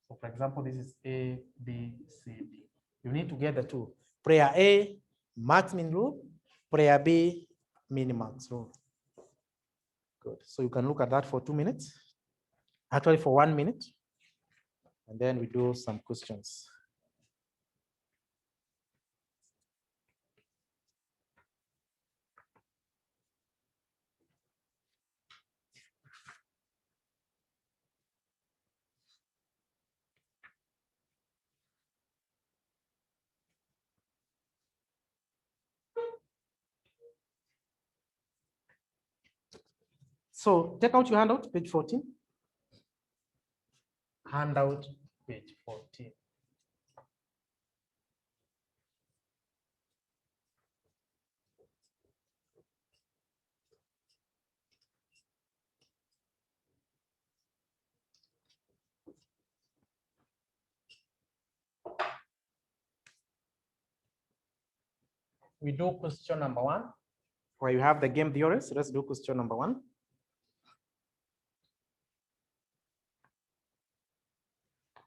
So for example, this is A, B, C, D. You need to get the two. Player A, max-min rule. Player B, minimax rule. Good. So you can look at that for 2 minutes. Actually, for 1 minute. And then we do some questions. So take out your handout, page 14. Handout, page 14. We do question number 1, where you have the game theories. Let's do question number 1.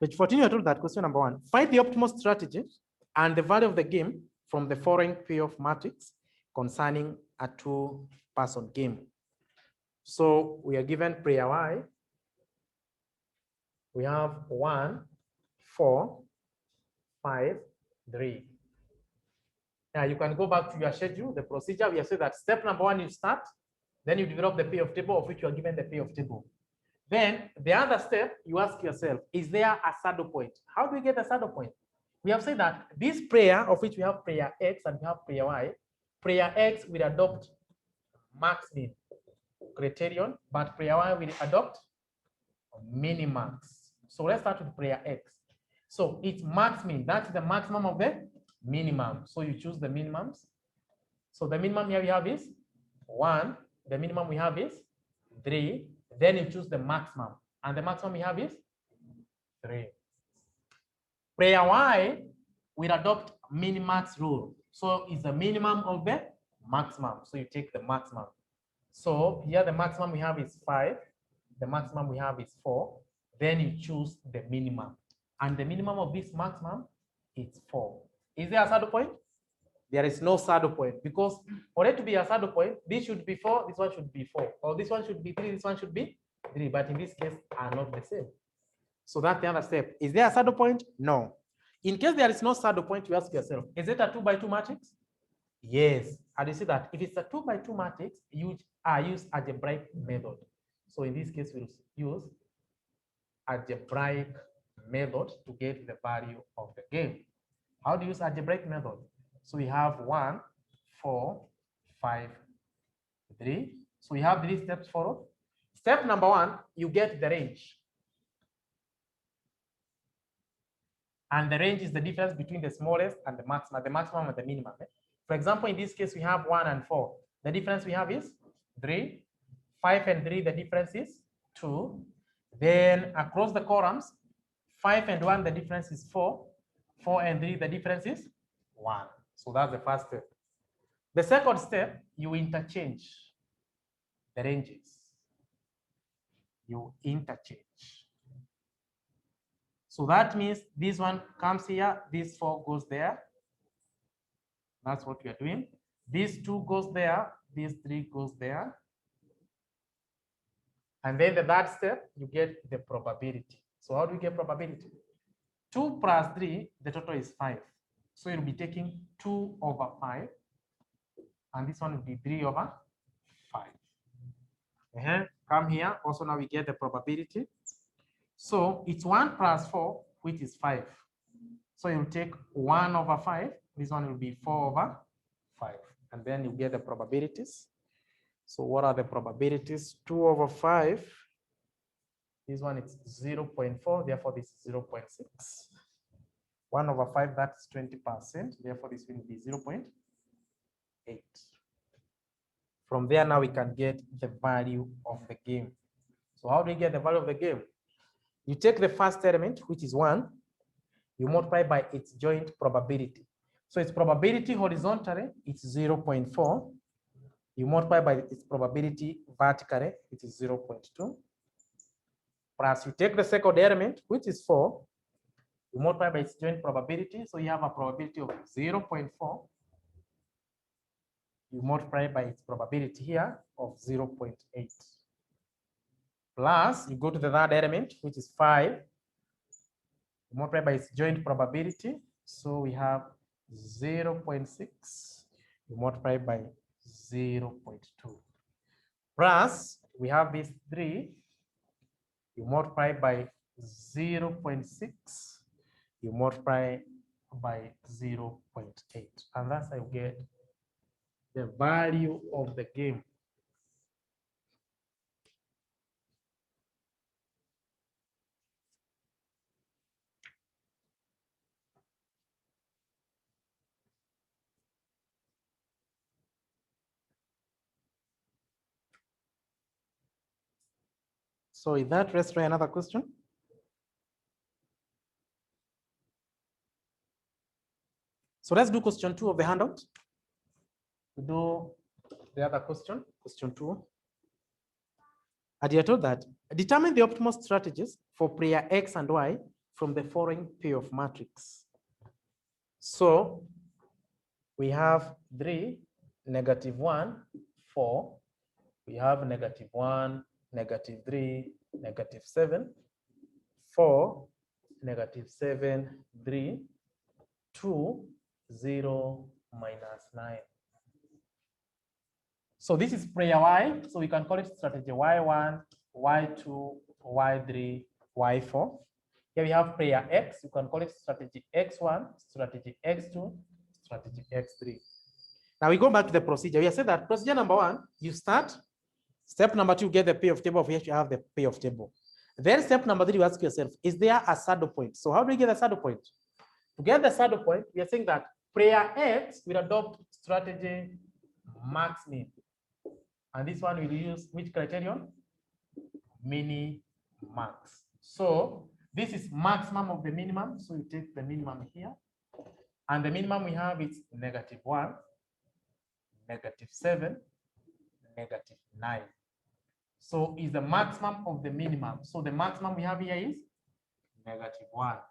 Page 14, you're told that question number 1, find the optimal strategy and the value of the game from the following payoff matrix concerning a 2-person game. So we are given player Y. We have 1, 4, 5, 3. Now you can go back to your schedule, the procedure. We have said that step number 1, you start, then you develop the payoff table, of which you are given the payoff table. Then the other step, you ask yourself, is there a saddle point? How do we get a saddle point? We have said that this player, of which we have player X and we have player Y, player X will adopt max-min criterion, but player Y will adopt minimax. So let's start with player X. So it's max-min, that's the maximum of the minimum. So you choose the minimums. So the minimum here we have is 1, the minimum we have is 3, then you choose the maximum, and the maximum we have is 3. Player Y will adopt minimax rule. So it's the minimum of the maximum. So you take the maximum. So here the maximum we have is 5. The maximum we have is 4. Then you choose the minimum. And the minimum of this maximum is 4. Is there a saddle point? There is no saddle point, because for it to be a saddle point, this should be 4, this one should be 4, or this one should be 3, this one should be 3, but in this case are not the same. So that's the other step. Is there a saddle point? No. In case there is no saddle point, you ask yourself, is it a 2x2 matrix? Yes. And you see that if it's a 2x2 matrix, you use algebraic method. So in this case, we'll use algebraic method to get the value of the game. How do you use algebraic method? So we have 1, 4, 5, 3. So we have 3 steps followed. Step number 1, you get the range. And the range is the difference between the smallest and the maximum and the minimum. For example, in this case, we have 1 and 4. The difference we have is 3. 5 and 3, the difference is 2. Then across the columns, 5 and 1, the difference is 4. 4 and 3, the difference is 1. So that's the first step. The second step, you interchange the ranges. You interchange. So that means this one comes here, this 4 goes there. That's what we are doing. This 2 goes there, this 3 goes there. And then the third step, you get the probability. So how do we get probability? 2 plus 3, the total is 5. So you'll be taking 2 over 5. And this one will be 3 over 5. Come here. Also now we get the probability. So it's 1 plus 4, which is 5. So you'll take 1 over 5. This one will be 4 over 5. And then you get the probabilities. So what are the probabilities? 2 over 5. This one is 0.4. Therefore, this is 0.6. 1 over 5, that's 20%. Therefore, this will be 0.8. From there, now we can get the value of the game. So how do you get the value of the game? You take the first element, which is 1, you multiply by its joint probability. So its probability horizontally, it's 0.4. You multiply by its probability vertically, which is 0.2. Plus you take the second element, which is 4. You multiply by its joint probability. So you have a probability of 0.4. You multiply by its probability here of 0.8. Plus you go to the third element, which is 5. You multiply by its joint probability. So we have 0.6. You multiply by 0.2. Plus we have these 3. You multiply by 0.6. You multiply by 0.8. And that's how you get the value of the game. So is that let's try another question. So let's do question 2 of the handout. We do the other question, question 2. And you're told that determine the optimal strategies for player X and Y from the following payoff matrix. So we have 3, -1, 4. We have -1, -3, -7, 4, -7, 3, 2, 0, -9. So this is player Y. So we can call it strategy Y1, Y2, Y3, Y4. Here we have player X. You can call it strategy X1, strategy X2, strategy X3. Now we go back to the procedure. We have said that procedure number 1, you start. Step number 2, get the payoff table, of which you have the payoff table. Then step number 3, you ask yourself, is there a saddle point? So how do we get the saddle point? To get the saddle point, we are saying that player X will adopt strategy max min. And this one will use which criterion? Mini max. So this is maximum of the minimum. So you take the minimum here. And the minimum we have is -1, -7, -9. So is the maximum of the minimum. So the maximum we have here is -1.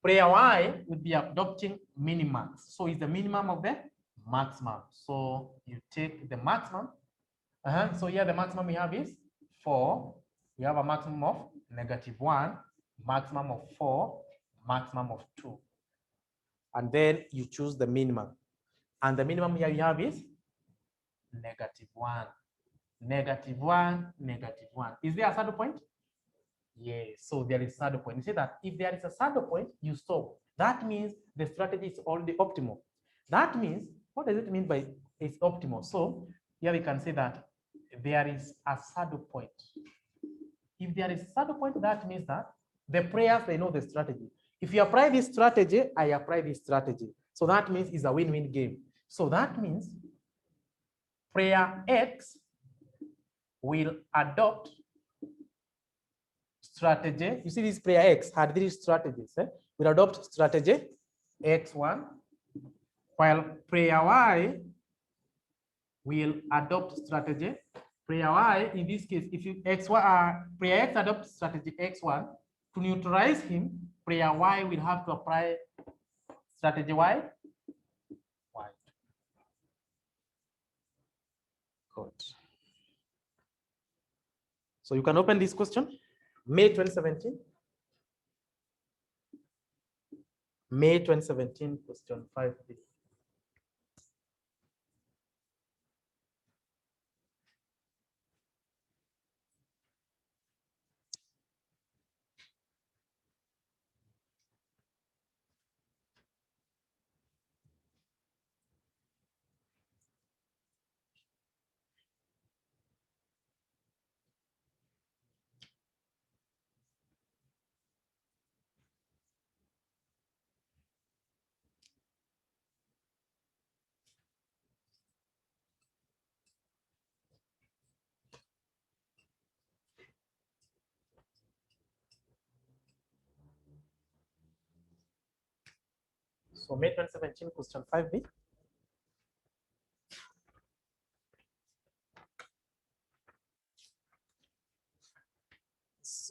Player Y would be adopting minimax. So is the minimum of the maximum. So you take the maximum. So here the maximum we have is 4. We have a maximum of -1, maximum of 4, maximum of 2. And then you choose the minimum. And the minimum here you have is -1. -1, -1. Is there a saddle point? Yes, so there is a saddle point. You say that if there is a saddle point, you stop. That means the strategy is already optimal. That means, what does it mean by it's optimal? So here we can say that there is a saddle point. If there is a saddle point, that means that the players, they know the strategy. If you apply this strategy, I apply this strategy. So that means it's a win-win game. So that means player X will adopt strategy. You see, this player X had 3 strategies. Will adopt strategy X1, while player Y will adopt strategy. Player Y, in this case, if you player X adopts strategy X1, to neutralize him, player Y will have to apply strategy Y. Good. So you can open this question. May 2017. May 2017, question 5B. So May 2017, question 5B.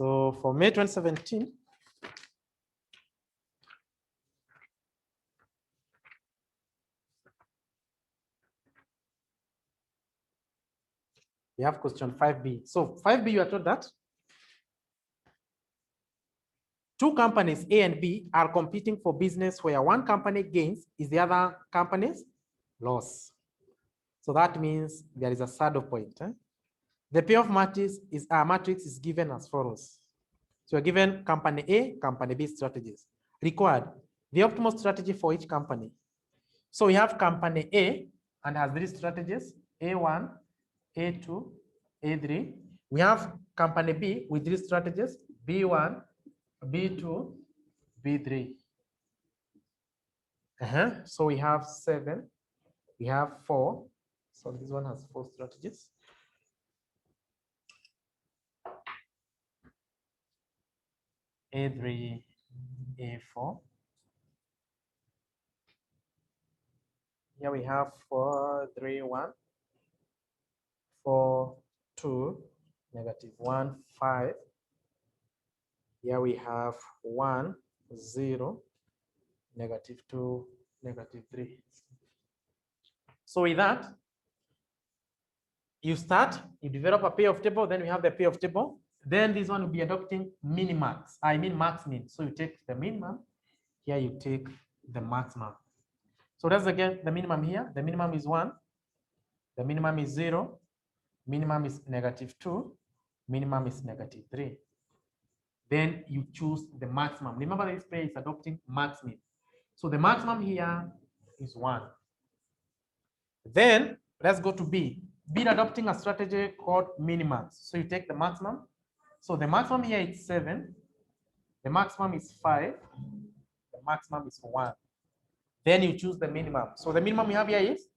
So for May 2017, we have question 5B. So 5B, you are told that two companies, A and B, are competing for business where one company gains is the other company's loss. So that means there is a saddle point. The payoff matrix is given as follows. So you're given company A, company B strategies. Required the optimal strategy for each company. So we have company A and has 3 strategies, A1, A2, A3. We have company B with 3 strategies, B1, B2, B3. So we have 7, we have 4. So this one has 4 strategies. A3, A4. Here we have 4, 3, 1, 4, 2, -1, 5. Here we have 1, 0, -2, -3. So with that, you develop a payoff table, then we have the payoff table. Then this one will be adopting minimax, max min. So you take the minimum, here you take the maximum. So that's again the minimum here. The minimum is 1, the minimum is 0, minimum is -2, minimum is -3. Then you choose the maximum. Remember this pair is adopting max min. So the maximum here is 1. Then let's go to B. B adopting a strategy called minimax. So you take the maximum. So the maximum here is 7. The maximum is 5. The maximum is 1. Then you choose the minimum. So the minimum we have here is?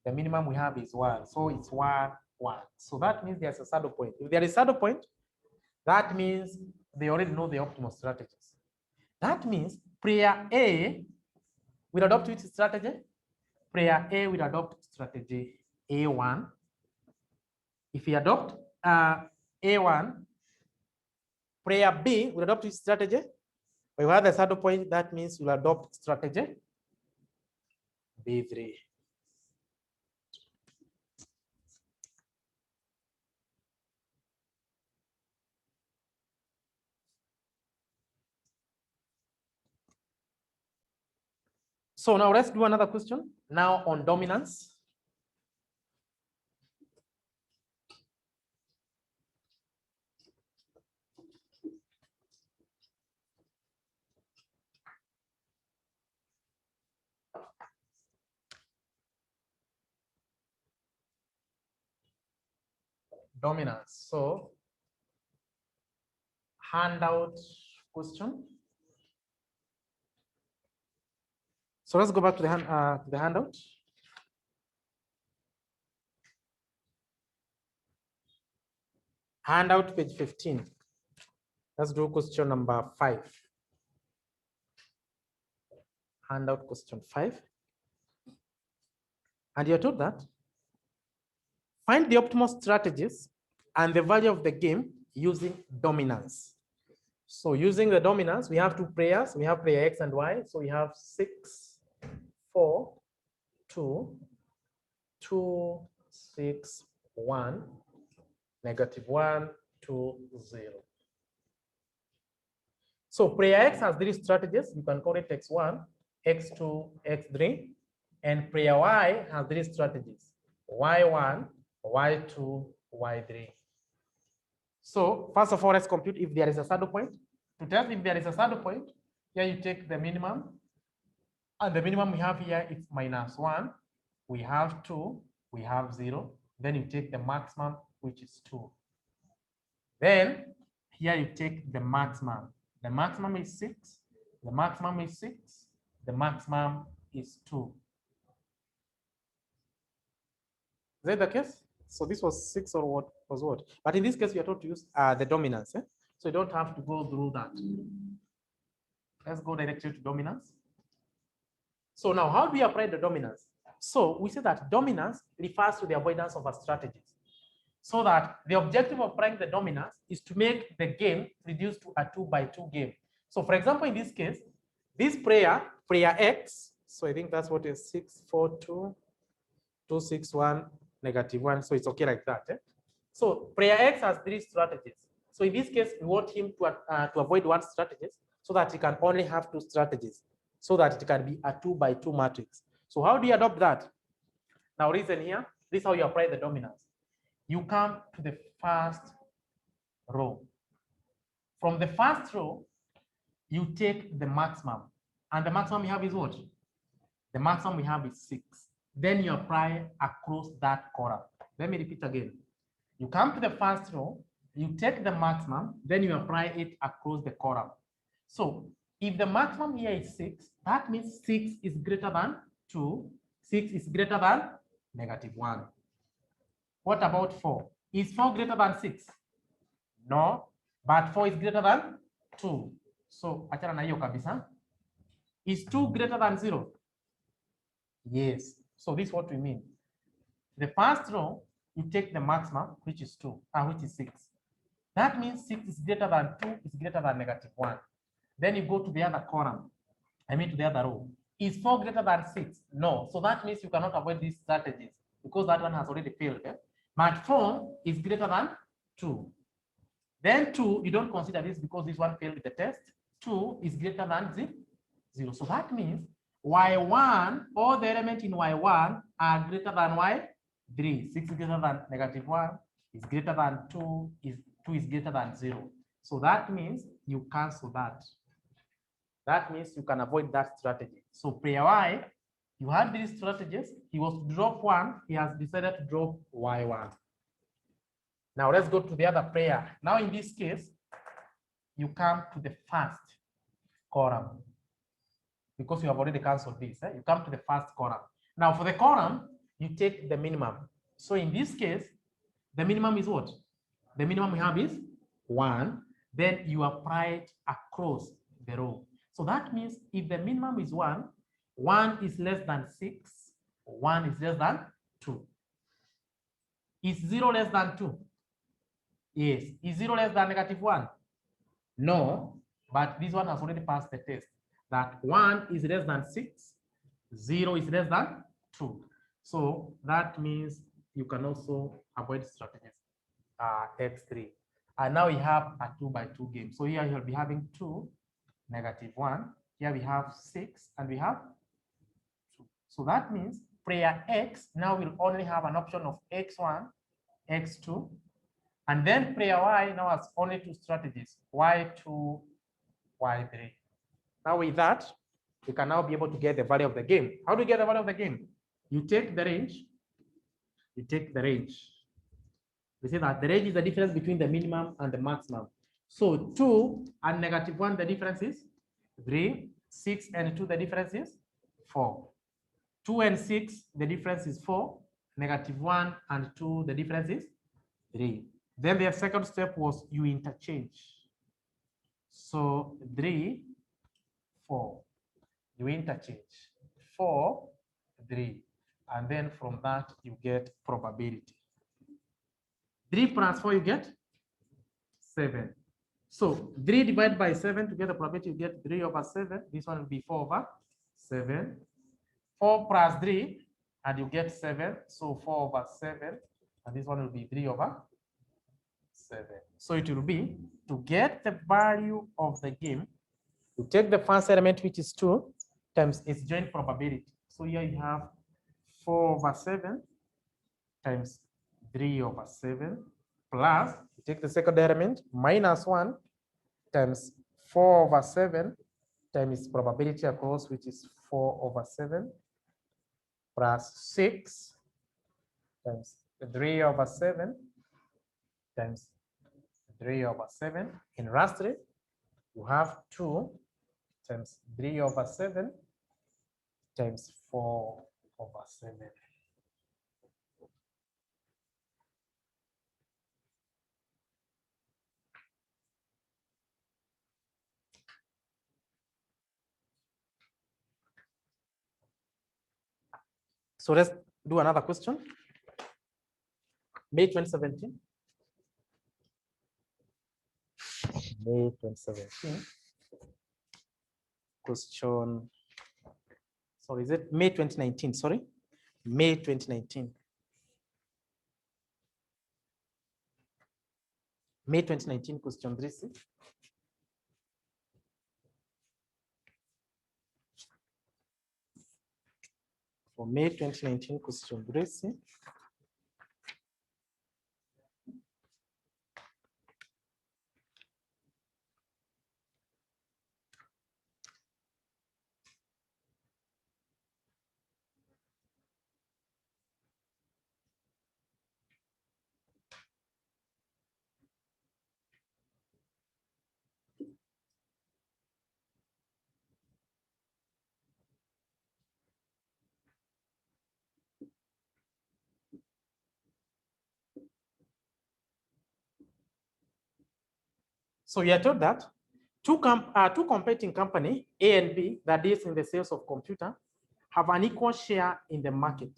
The minimum we have is 1. So it's 1, 1. So that means there's a saddle point. If there is a saddle point, that means they already know the optimal strategies. That means player A will adopt which strategy? Player A will adopt strategy A1. If he adopt A1, player B will adopt which strategy? We have the saddle point, that means we'll adopt strategy B3. So now let's do another question now on dominance. Dominance. So handout question. So let's go back to the handout. Handout page 15. Let's do question number 5. Handout question 5. And you're told that find the optimal strategies and the value of the game using dominance. So using the dominance, we have 2 players. We have player X and Y. So we have 6, 4, 2, 2, 6, 1, -1, 2, 0. So player X has 3 strategies. You can call it X1, X2, X3. And player Y has 3 strategies, Y1, Y2, Y3. So first of all, let's compute if there is a saddle point. To tell if there is a saddle point, here you take the minimum. And the minimum we have here is -1. We have 2, we have 0. Then you take the maximum, which is 2. Then here you take the maximum. The maximum is 6. The maximum is 6. The maximum is 2. Is that the case? So this was 6 or what was what? But in this case, we are told to use the dominance. So you don't have to go through that. Let's go directly to dominance. So now, how do we apply the dominance? So we say that dominance refers to the avoidance of a strategy. so that the objective of applying the dominance is to make the game reduce to a 2-by-2 game. So for example, in this case, this player X, so I think that's what is 6, 4, 2, 2, 6, 1, -1. So it's okay like that. So player X has 3 strategies. So in this case, we want him to avoid one strategy so that he can only have 2 strategies, so that it can be a 2-by-2 matrix. So how do you adopt that? Now listen here, this is how you apply the dominance. You come to the first row. From the first row, you take the maximum. And the maximum we have is what? The maximum we have is 6. Then you apply across that column. Let me repeat again. You come to the first row, you take the maximum, then you apply it across the column. So if the maximum here is 6, that means 6 is greater than 2, 6 is greater than -1. What about 4? Is 4 greater than 6? No, but 4 is greater than 2. So achana na hiyo kabisa. Is 2 greater than 0? Yes. So this is what we mean. The first row, you take the maximum, which is 2, which is 6. That means 6 is greater than 2 is greater than -1. Then you go to the other column. I mean to the other row. Is 4 greater than 6? No. So that means you cannot avoid these strategies because that one has already failed. But 4 is greater than 2. Then 2, you don't consider this because this one failed the test. 2 is greater than 0. So that means y1, all the elements in y1 are greater than y3. 6 is greater than -1, is greater than 2, 2 is greater than 0. So that means you cancel that. That means you can avoid that strategy. So player Y, you had these strategies. He was to drop 1. He has decided to drop y1. Now let's go to the other player. Now in this case, you come to the first column because you have already canceled this. You come to the first column. Now for the column, you take the minimum. So in this case, the minimum is what? The minimum we have is 1. Then you apply it across the row. So that means if the minimum is 1, 1 is less than 6, 1 is less than 2. Is 0 less than 2? Yes. Is 0 less than -1? No, but this one has already passed the test. That 1 is less than 6, 0 is less than 2. So that means you can also avoid strategies X3. And now we have a 2-by-2 game. So here you'll be having 2, -1. Here we have 6, and we have 2. So that means player X now will only have an option of X1, X2, and then player Y now has only 2 strategies, Y2, Y3. Now with that, you can now be able to get the value of the game. How do you get the value of the game? You take the range. You take the range. We say that the range is the difference between the minimum and the maximum. So 2 and -1, the difference is 3. 6 and 2, the difference is 4. 2 and 6, the difference is 4. -1 and 2, the difference is 3. Then the second step was you interchange. So 3, 4. You interchange 4, 3. And then from that, you get probability. 3 plus 4, you get 7. So 3 divided by 7 to get the probability, you get 3/7. This one will be 4/7. 4 plus 3, and you get 7. So 4/7. And this one will be 3/7. So it will be, to get the value of the game, you take the first element, which is 2, times its joint probability. So here you have 4/7 times 3/7 plus, you take the second element, -1 times 4/7 times probability across, which is 4/7 plus 6 times 3/7 times 3/7. In Raster, you have 2 times 3/7 times 4/7. So let's do another question. May 2017. May 2017. Question. Sorry, is it May 2019? Sorry, May 2019. May 2019, question 3C. For May 2019, question 3C. So we are told that two competing company, A and B, that deals in the sales of computer, have an equal share in the market.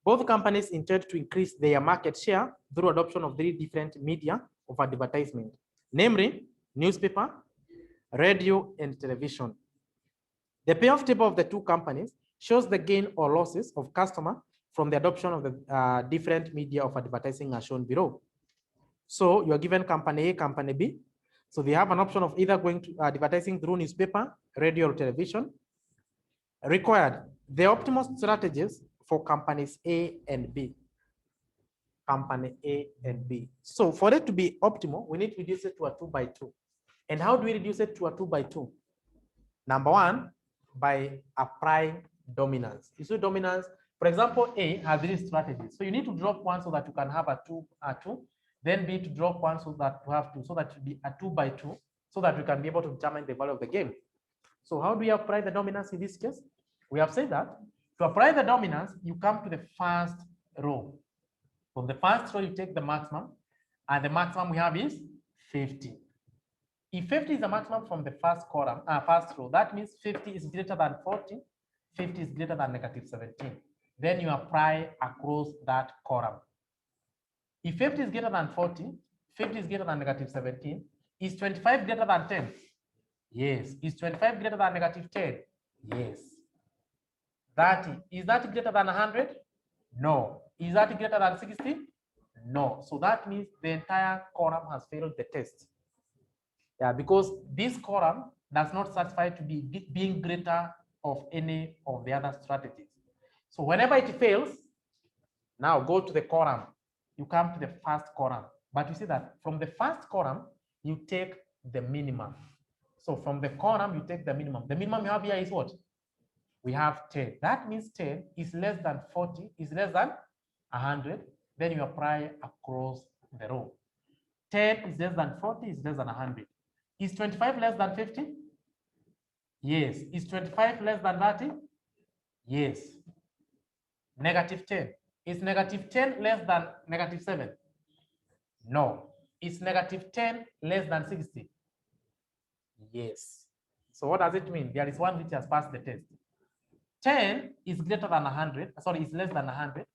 Both companies intend to increase their market share through adoption of 3 different media of advertisement, namely newspaper, radio, and television. The payoff table of the two companies shows the gain or losses of customer from the adoption of the different media of advertising as shown below. So you are given company A, company B. So they have an option of either going to advertising through newspaper, radio, or television. Required the optimal strategies for companies A and B. Company A and B. So for it to be optimal, we need to reduce it to a 2x2. And how do we reduce it to a 2x2? Number one, by applying dominance. You see dominance, for example, A has 3 strategies. So you need to drop one so that you can have a 2, then B to drop one so that you have 2, so that it will be a 2x2, so that we can be able to determine the value of the game. So how do we apply the dominance in this case? We have said that to apply the dominance, you come to the first row. From the first row, you take the maximum, and the maximum we have is 50. If 50 is the maximum from the first column, first row, that means 50 is greater than 40, 50 is greater than -17. Then you apply across that column. If 50 is greater than 40, 50 is greater than -17, is 25 greater than 10? Yes. Is 25 greater than -10? Yes. 30, is that greater than 100? No. Is that greater than 60? No. So that means the entire column has failed the test. Yeah, because this column does not satisfy to be being greater of any of the other strategies. So whenever it fails, now go to the column. You come to the first column. But you see that from the first column, you take the minimum. So from the column, you take the minimum. The minimum you have here is what? We have 10. That means 10 is less than 40, is less than 100. Then you apply across the row. 10 is less than 40, is less than 100. Is 25 less than 50? Yes. Is 25 less than 30? Yes. -10. Is -10 less than -7? No. Is -10 less than 60? Yes. So what does it mean? There is one which has passed the test. 10 is greater than 100. Sorry, is less than 100.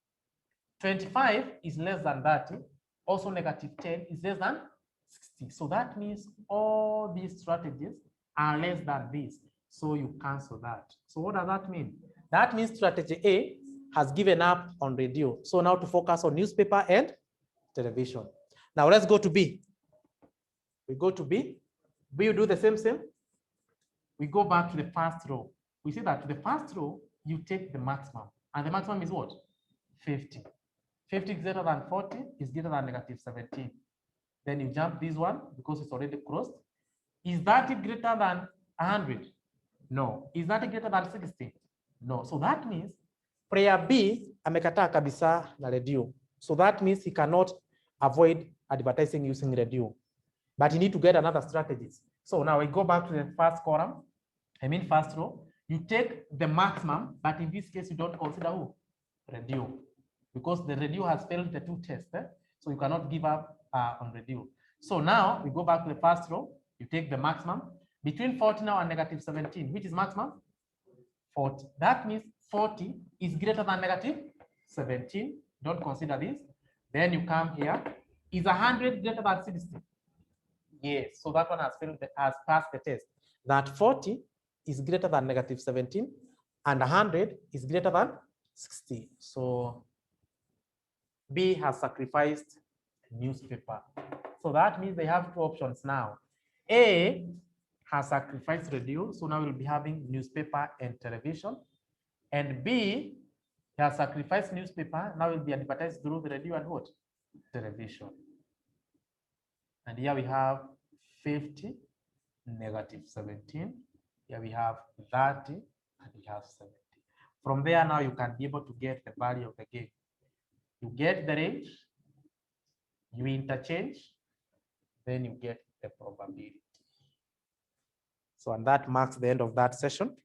25 is less than 30. Also -10 is less than 60. So that means all these strategies are less than this. So you cancel that. So what does that mean? That means strategy A has given up on radio. So now to focus on newspaper and television. Now let's go to B. We go to B. B will do the same thing. We go back to the first row. We see that to the first row, you take the maximum. And the maximum is what? 50. 50 is greater than 40, is greater than -17. Then you jump this one because it's already crossed. Is that greater than 100? No. Is that greater than 60? No. So that means player B amekataa kabisa na radio. So that means he cannot avoid advertising using radio. But you need to get another strategies. So now we go back to the first column. First row. You take the maximum, but in this case, you don't consider who? Radio. Because the radio has failed the 2 tests. So you cannot give up on radio. So now we go back to the first row. You take the maximum. Between 40 now and -17, which is maximum? 40. That means 40 is greater than -17. Don't consider this. Then you come here. Is 100 greater than 60? Yes, so that one has passed the test. That 40 is greater than negative 17 and 100 is greater than 60. So B has sacrificed newspaper. So that means they have two options now. A has sacrificed radio, so now we'll be having newspaper and television. And B has sacrificed newspaper, now will be advertised through the radio and what? Television. And here we have 50, negative 17. Here we have 30, and we have 70. From there, now you can be able to get the value of the gain. You get the range, you interchange, then you get the probability. So, and that marks the end of that session.